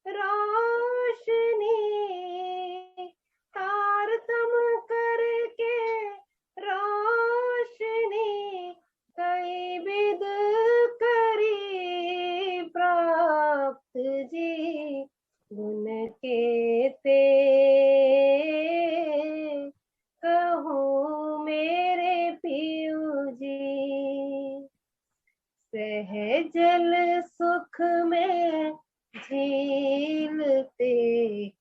रोशनी, तारतम करके रोशनी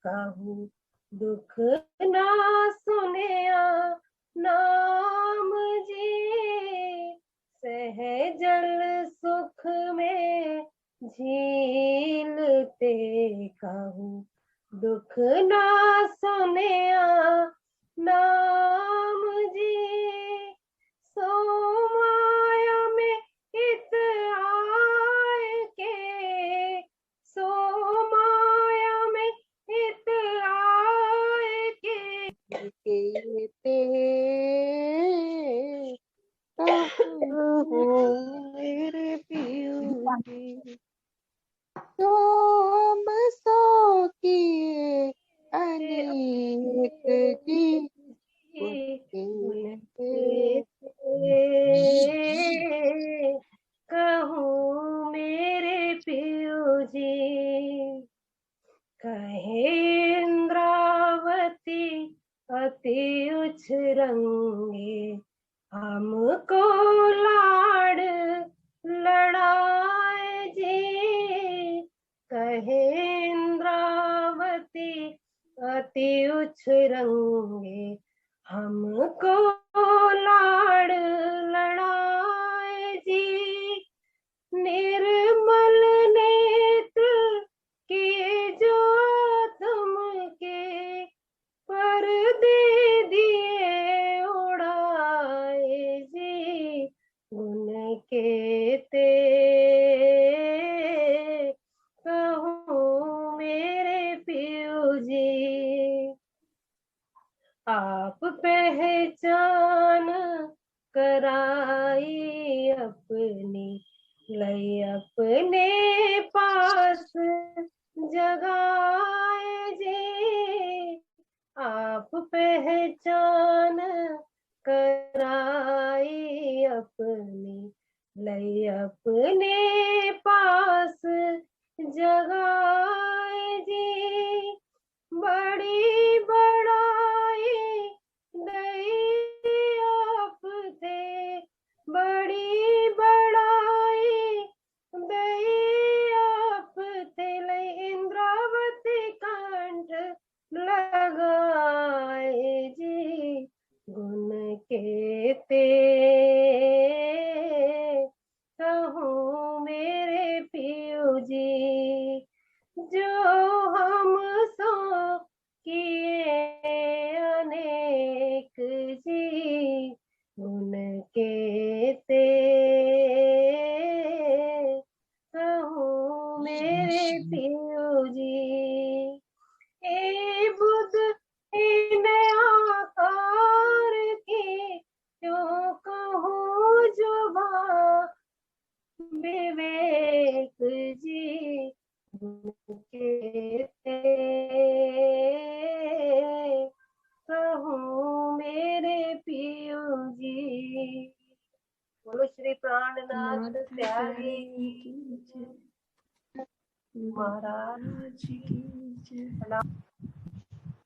कहूँ दुख ना सुनिया नाम जी, सहजल सुख में झीलते कहूँ दुख ना सुनिया नाम जी, सो माया में इत आए के, सो माया में इत आए के मेरे पियो जी, तुम सो किए अनेक जी, कहूँ मेरे पियो जी, कहे इंद्रावती अति उच्च रंगे, हमको लाड लड़ाए जी, कहे इंद्रावती अति उच्च रंगे, हमको लाड लड़ाए जी, निर्मल नेत्र किए जो तुमके, पर्दे दिए उड़ाए जी, गुण के ते कहूँ मेरे पियो जी, आप पहचान कराई अपनी, लई अपने पास जगाए जी, आप पहचान कराई अपनी, लई अपने पास जगाए जी, बड़ी बड़ाई दई आप थे, बड़ी बड़ाई दई आप थे, लई इंद्रावती कंठ लगाए जी, गुण के ते कहूँ मेरे पियो जी, जो हम सो किए अनेक जी, गुण के ते कहूँ मेरे पियो जी, ए बुध इन आकार की क्यों कहूँ जुबां विवेक जी, के कहूँ मेरे पियो जी, बोलो श्री प्राणनाथ प्यारे की महाराज की।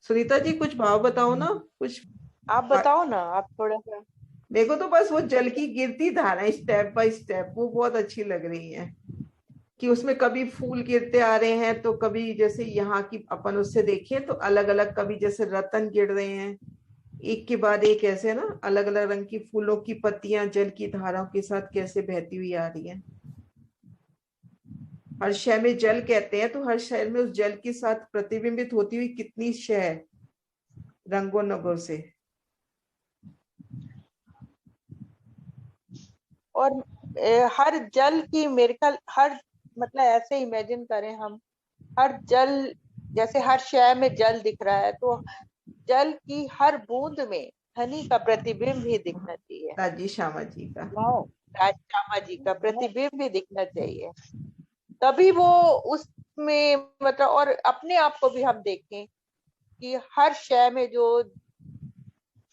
सुनीता जी कुछ भाव बताओ ना, कुछ आप बताओ ना, आप थोड़ा सा। मेरे को तो बस वो जल की गिरती धाराएं स्टेप बाय स्टेप वो बहुत अच्छी लग रही है, कि उसमें कभी फूल गिरते आ रहे हैं, तो कभी जैसे यहाँ की अपन उससे देखें तो अलग अलग, कभी जैसे रतन गिर रहे हैं एक के बाद एक, ऐसे ना अलग अलग रंग की फूलों की पत्तियां जल की धाराओं के साथ कैसे बहती हुई आ रही हैं। हर शय में जल कहते हैं, तो हर शय में उस जल के साथ प्रतिबिंबित होती हुई कितनी शय रंगों नगों से। और हर जल की मेरे ख्याल हर मतलब ऐसे इमेजिन करें हम, हर जल जैसे हर शय में जल दिख रहा है, तो जल की हर बूंद में हनी का प्रतिबिंब भी दिखना चाहिए, राजी श्यामा जी का, राज श्यामा जी का प्रतिबिंब भी दिखना चाहिए, तभी वो उसमें मतलब। और अपने आप को भी हम देखें कि हर शय में जो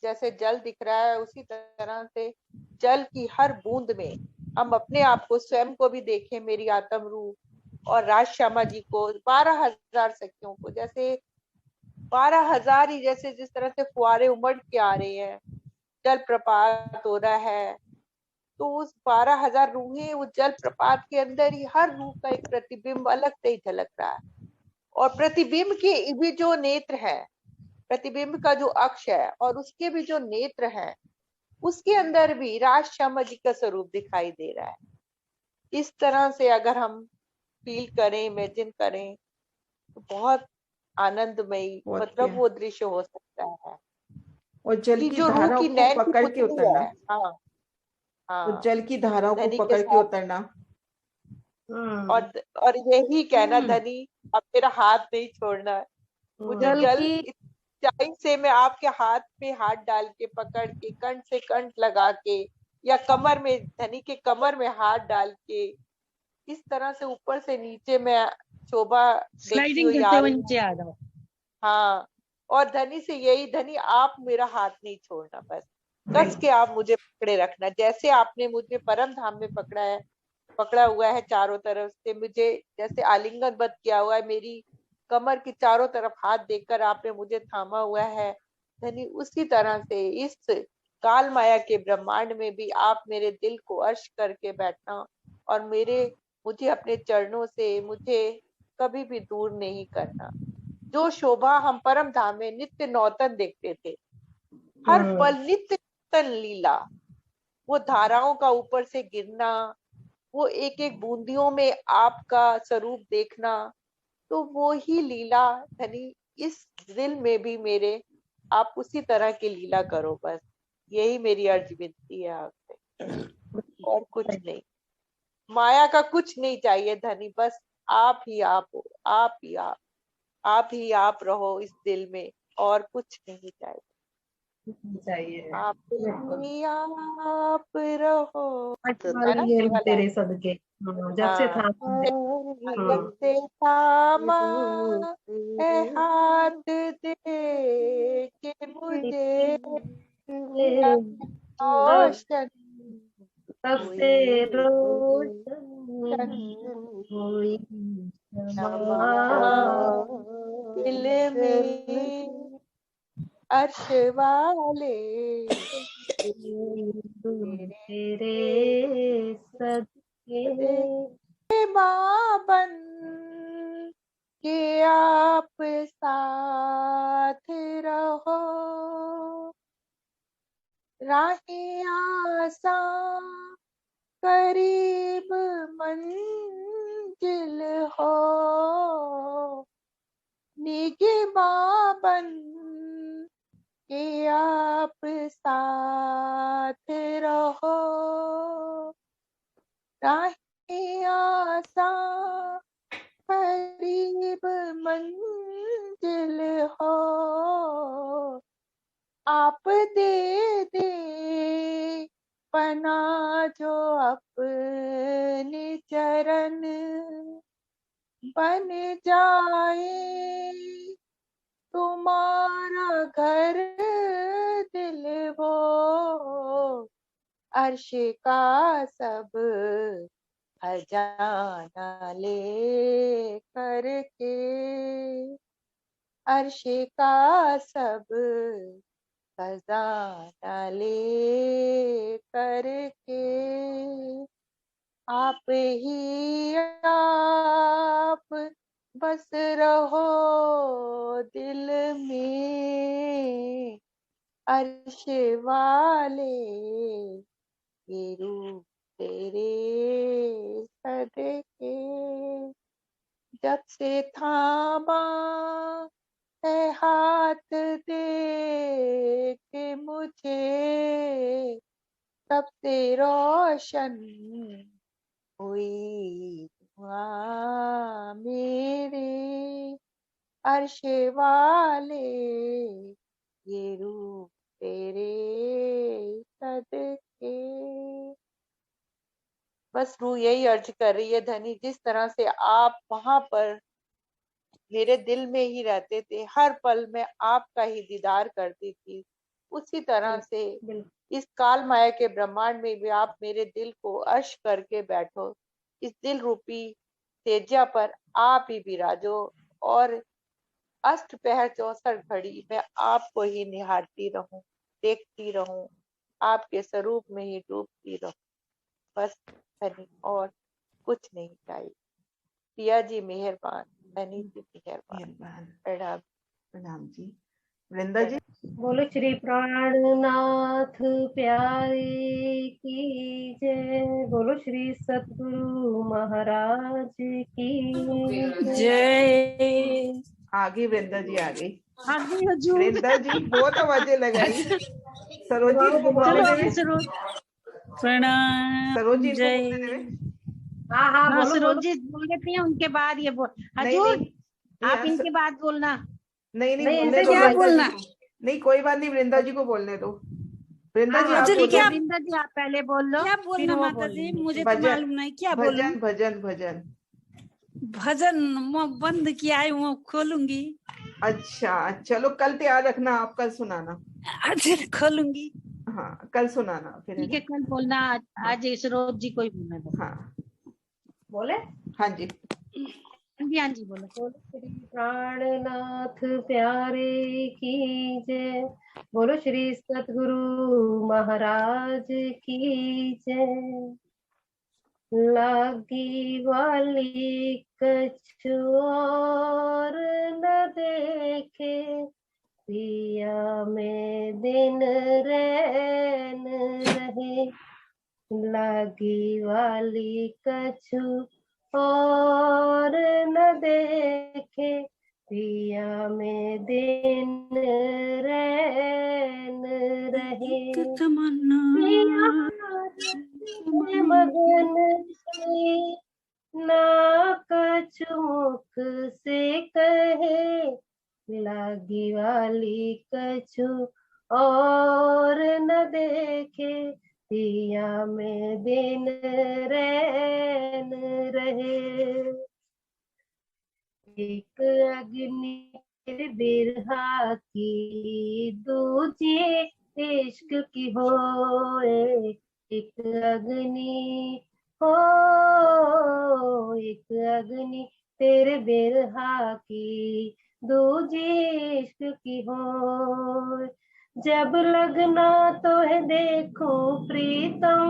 जैसे जल दिख रहा है, उसी तरह से जल की हर बूंद में हम अपने आप को, स्वयं को भी देखें, मेरी आत्म रूप और राज श्यामा जी को, 12,000 सखियों को, जैसे 12,000 ही जैसे जिस तरह से फुहारे उमड़ के आ रहे हैं, जल प्रपात हो रहा है, तो उस 12,000 रूहें उस जल प्रपात के अंदर ही हर रूह का एक प्रतिबिंब अलग से ही झलक रहा है। और प्रतिबिंब के भी जो नेत्र है, प्रतिबिंब का जो अक्ष है और उसके भी जो नेत्र है, उसके अंदर भी राज श्यामा जी का स्वरूप दिखाई दे रहा है। इस तरह से अगर हम फील करें, इमेजिन करें, तो बहुत आनंदमयी मतलब वो दृश्य हो सकता है। और जल कि की जो रूह धाराओं की को नैन की पकड़ के पुतली उतरना। है, हाँ हाँ, तो जल की धाराओं को धनी के पकड़ के साथ। उतरना। और यही कहना, धनी अब मेरा हाथ नहीं छोड़ना, मुझे जल जल की ऊंचाई से मैं आपके हाथ पे हाथ डाल के पकड़ के कंठ से कंठ लगा के, या कमर में, धनी के कमर में हाथ डाल के, इस तरह से ऊपर से नीचे मैं शोभा देखती स्लाइडिंग हुई करते आ हुए रही नीचे आ हूँ। जाओ। हाँ, और धनी से यही, धनी आप मेरा हाथ नहीं छोड़ना, बस कस के आप मुझे पकड़े रखना, जैसे आपने मुझे परम धाम में पकड़ा है, पकड़ा हुआ है चारों तरफ से, मुझे जैसे आलिंगनबद्ध किया हुआ है, मेरी कमर की चारों तरफ हाथ देकर आपने मुझे थामा हुआ है धनी, उसी तरह से इस काल माया के ब्रह्मांड में भी आप मेरे दिल को अर्श करके बैठना और मुझे अपने चरणों से मुझे कभी भी दूर नहीं करना। जो शोभा हम परम धाम में नित्य नौतन देखते थे, हर पल नित्य नूतन लीला, वो धाराओं का ऊपर से गिरना, वो एक एक बूंदियों में आपका स्वरूप देखना, तो वो ही लीला धनी इस दिल में भी मेरे आप उसी तरह की लीला करो, बस यही मेरी अर्ज विनती है आपसे, और कुछ नहीं। माया का कुछ नहीं चाहिए धनी, बस आप ही आप हो, आप ही आप रहो इस दिल में, और कुछ नहीं चाहिए। आप ही आप रहो, है ना ये वाला? तेरे सदके, जब से था जब से थामा है हाथ दे के मुझे रोशन सबसे रोशन हुई दिल में अर्श वाले तेरे सदके माँ बन के आप साथ रहो, राहें आसान करीब मंजिल हो, निगहबां बन के आप साथ रहो, राहें आसान करीब मंजिल हो, आप दे दे पना जो अपने चरण बन जाए, तुम्हारा घर दिल वो अर्श का सब खजाना ले करके, अर्श का सब खजाना ले करके, आप ही आप बस रहो दिल में, अर्श वाले ये रूप तेरे सदके, जब से थामा है हाथ दे के मुझे, तब से रोशन हुई दुआ मेरे, अर्श वाले ये रूप तेरे सदके। बस रूह यही अर्ज कर रही है धनी, जिस तरह से आप वहां पर मेरे दिल में ही रहते थे, हर पल में आपका ही दीदार करती थी, उसी तरह से इस काल माया के ब्रह्मांड में भी आप मेरे दिल को अर्श करके बैठो, इस दिल रूपी तेजा पर आप ही विराजो, और अष्ट पहर 64 घड़ी मैं आपको ही निहारती रहूं, देखती रहूं, आपके स्वरूप में ही डूबती रहूं, बस धनी और कुछ नहीं चाहिए। पिया जी मेहरबान। बनी जी मेहरबान। प्रणाम। प्रणाम जी। वृंदा जी। बोलो श्री प्राणनाथ प्यारे की जय। बोलो श्री सतगुरु महाराज की जय। आगे वृंदा जी आगे। आगे हजूर। वृंदा जी बहुत आवाजें लगाई। सरोजी को बोलने देवे। प्रणाम। सरोजी इनको जय। बोलने देवे। हाँ बोलो सरोजी बोल देती हैं, उनके बाद ये बोल। हजूर आप इनके बाद बोलना। नहीं बोलने दो वृंदा जी को। नहीं कोई बात नहीं, वृंदा जी को बोलने दो। वृंदा जी आप बोलो। वृंदा जी आप पहले बोल लो। क्या बोलना माता जी, मुझे तो मालूम नहीं क्या बोलूं। भजन भजन भजन बंद किया है, वो खोलूंगी। अच्छा चलो, कल तैयार रखना, आप कल सुनाना। अच्छा खोलूंगी। हाँ कल सुनाना फिर। ठीक है कल बोलना, आज सरोज जी को ही बोलना दो। हाँ बोले। हाँ जी हाँ जी बोलो। श्री प्राणनाथ प्यारे की जय। बोलो श्री सतगुरु महाराज की जय। लागी वाली कछु और न देखे, पिया में दिन रैन रहे। लागी वाली कछु और न देखे, पिया में दिन रैन रहे। पिया मगन से ना कछु मुख से कहे, लागी वाली कछु और न देखे, पिया में दिन रैन रहे। एक अग्नि बिरहा की, दूजी इश्क की होए। एक अग्नि हो, एक अग्नि तेरे बिरहा की, दूजी इश्क की हो। जब लगना तो है देखो प्रीतम,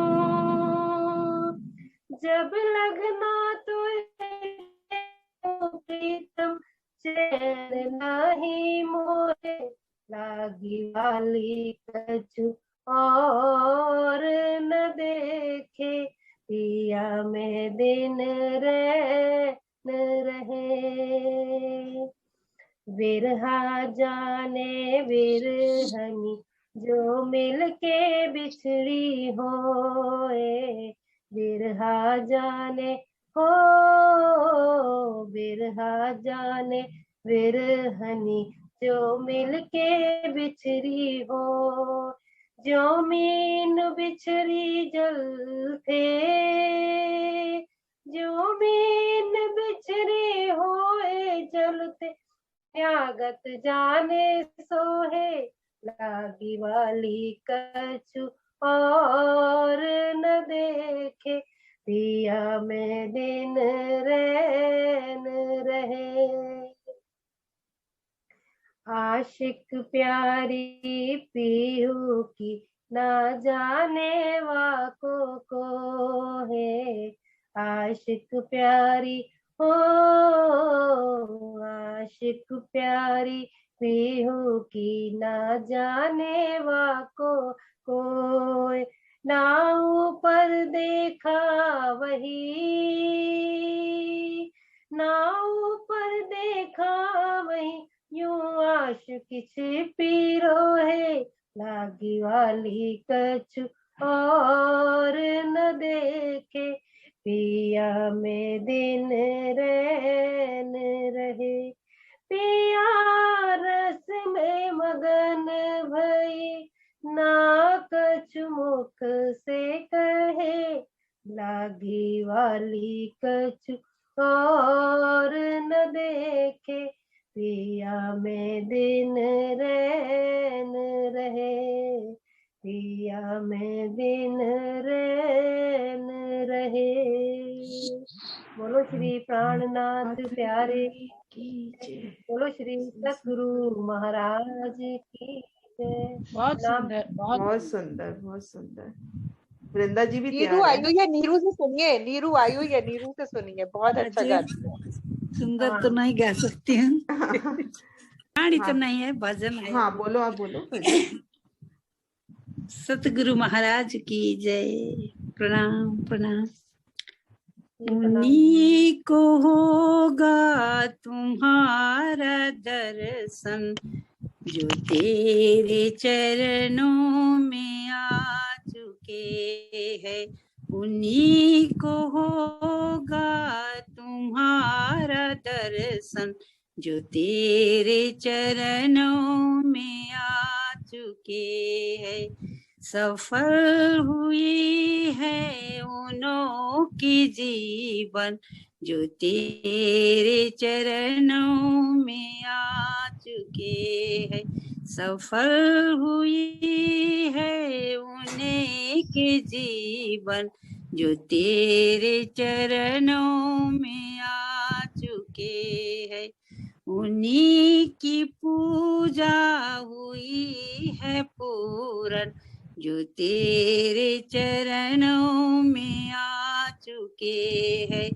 जब लगना तो है देखो प्रीतम, चैन नहीं मोहे, लागी वाली कछु और न देखे, पिया में दिन रैन रहे। विरहा जाने विरहनी, जो मिल के बिछड़ी होए। विरहा जाने हो, विरहा जाने विरहनी, जो मिल के बिछड़ी हो। जो मीन बिछड़ी जल थे, जो मीन बिछड़ी होए जलते, त्यागत जाने सोहे, लागी वाली कछु और न देखे, पिया में दिन रैन रहे। आशिक प्यारी पीहू की, ना जाने वाको को है। आशिक प्यारी हो, आशिक प्यारी पीहू की, ना जाने वाको कोई। ना ऊपर देखा वही, ना ऊपर देखा वही, यूं आशिकी छिपी रोहे, लागी वाली कछु और न देखे, पिया में दिन रैन रहे। पिया रस में मगन भई, ना कछु मुख से कहे, लागी वाली कछु और न देखे, पिया में दिन रैन रहे। पिया में दिन रैन रहे। बोलो श्री प्राणनाथ प्यारे की जय। बोलो श्री सतगुरु महाराज की जय। बहुत सुंदर, बहुत सुंदर, बहुत सुंदर। वृंदा जी भी नीरू आई हुई है, नीरू से सुनिए, नीरू आई हुई है, नीरू से सुनिए, बहुत अच्छा गाती है। सुंदर तो नहीं गा सकती हूँ, गाड़ी तो नहीं है, भजन है। हाँ बोलो, आप बोलो। सतगुरु महाराज की जय। प्रणाम प्रणाम। उन्हीं को होगा तुम्हारा दर्शन जो तेरे चरणों में आ चुके हैं। उन्हीं को होगा तुम्हारा दर्शन जो तेरे चरणों में आ चुके हैं। सफल हुई है उन्हों की जीवन जो तेरे चरणों में आ चुके हैं। सफल हुई है उन्हें के जीवन जो तेरे चरणों में आ चुके हैं। उन्हीं की पूजा हुई है पूरन जो तेरे चरणों में आ चुके हैं।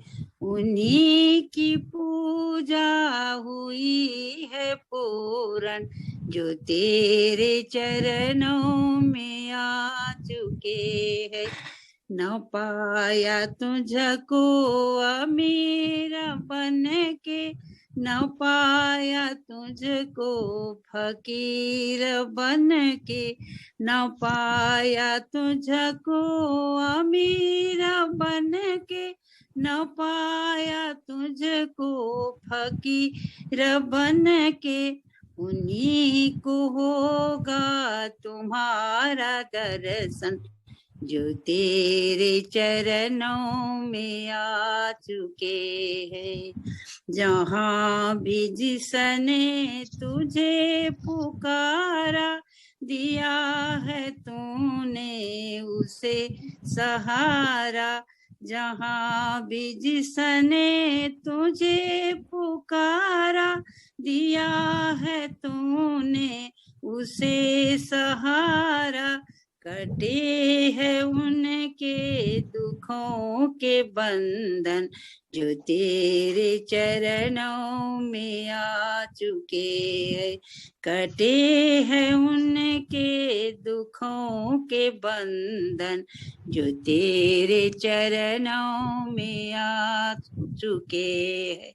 उन्हीं की पूजा हुई है पूरन जो तेरे चरणों में आ चुके हैं। न पाया तुझको अमीर बन के, न पाया तुझको फकीर बन के, न पाया तुझको अमीर बन के, न पाया तुझको फकीर बन के। उन्हीं को होगा तुम्हारा दर्शन जो तेरे चरणों में आ चुके हैं। जहाँ भी जिसने तुझे पुकारा, दिया है तूने उसे सहारा। जहाँ भी जिसने तुझे पुकारा, दिया है तूने उसे सहारा। कटे हैं उनके दुखों के बंधन जो तेरे चरणों में आ चुके हैं। कटे हैं उनके दुखों के बंधन जो तेरे चरणों में आ चुके हैं।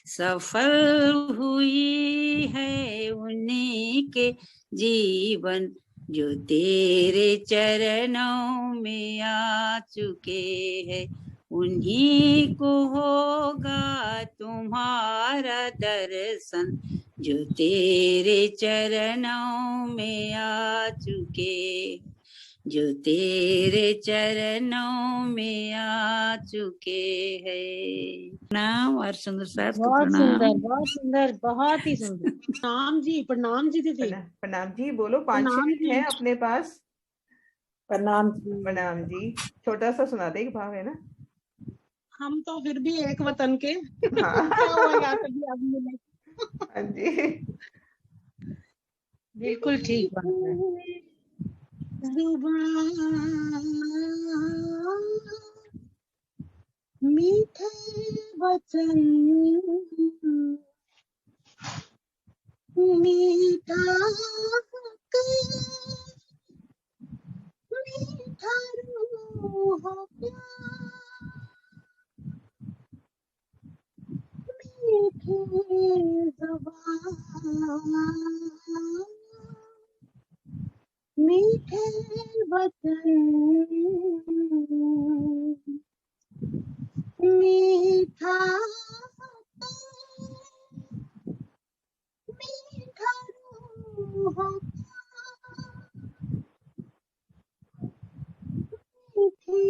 सफल हुई है उन्हीं के जीवन जो तेरे चरणों में आ चुके हैं। उन्हीं को होगा तुम्हारा दर्शन जो तेरे चरणों में आ चुके, जो तेरे चरणों में आ चुके हैं। प्रणाम और सुंदर सास को बहुत प्रणाम। सुंदर, बहुत सुंदर, बहुत ही सुंदर। प्रणाम जी, प्रणाम जी दीदी। प्रणाम जी, बोलो। 5-6 मिनट है अपने पास। प्रणाम जी। प्रणाम जी। छोटा सा सुना दे, एक भाव है ना। हम तो फिर भी एक वतन के। हाँ। क्या हुआ यार, कभी अब मिले। हाँ जी, बिल्कुल ठीक बात है। मीठे वचन मीठा मीठा रूह मीठी ज़ुबान मीठे वचन मीठा मीठा रूह मीठी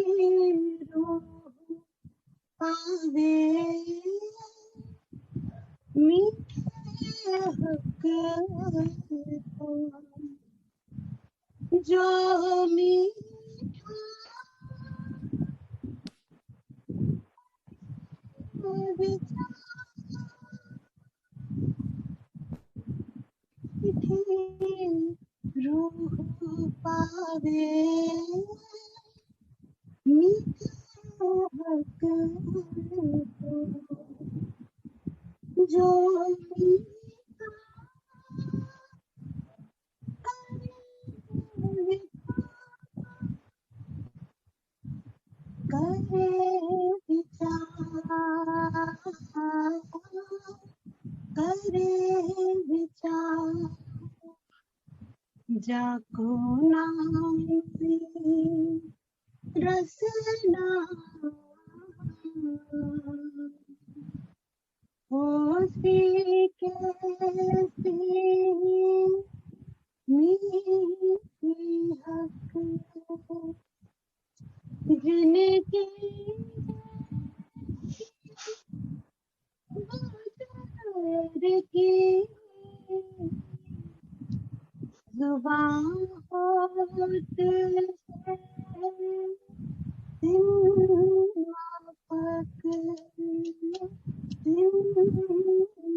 रूह पावे मीठे हक जो मीठा रूह पावे मीठे हक जो करे विचार, करे विचार, जाको नाम रसना होसी कैसी मीठी हक, जिनकी गुजर की जुबान होत से माफक,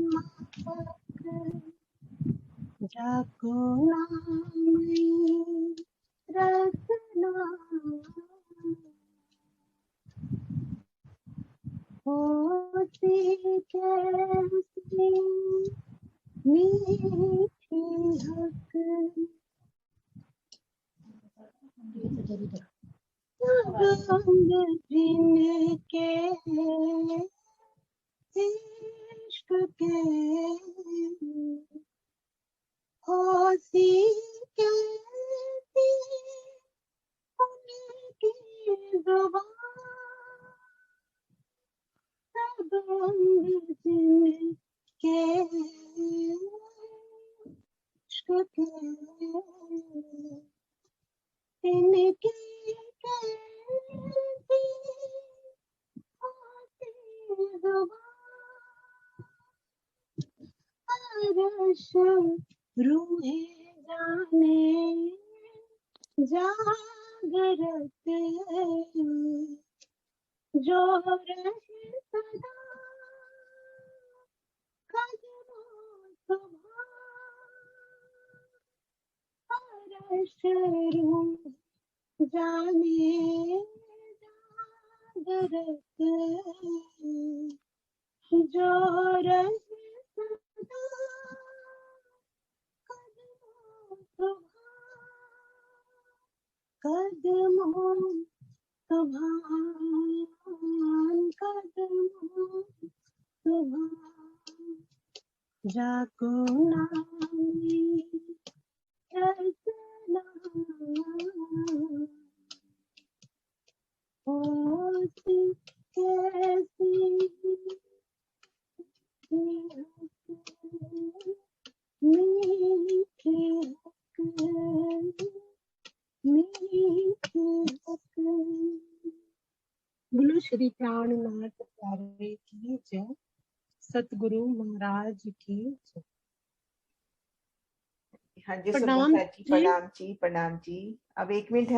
माफक, जाको नाम रसना होती कैसी मीठी हक, रंग जिनके इश्क के होसी कैसी उनकी जुबान, सब रंग जिनके इश्क के इनकी कैसी होती जुबान, अरश रूहे जाने जागरत जो रहे सदा कदमों सुबह, अरश रूह जाने जागरत जो रहे सदा कदमों सुबह, कदमों सुभान, कदमों सुभान, जाको नामी रसना होती कैसी मीठी हक, मीठी हक। बोलो श्री प्राणनाथ प्यारे की जय, सतगुरु महाराज की जय। हाँ जी प्रणाम सुबोधा जी, प्रणाम जी, प्रणाम जी। अब 1 मिनट है।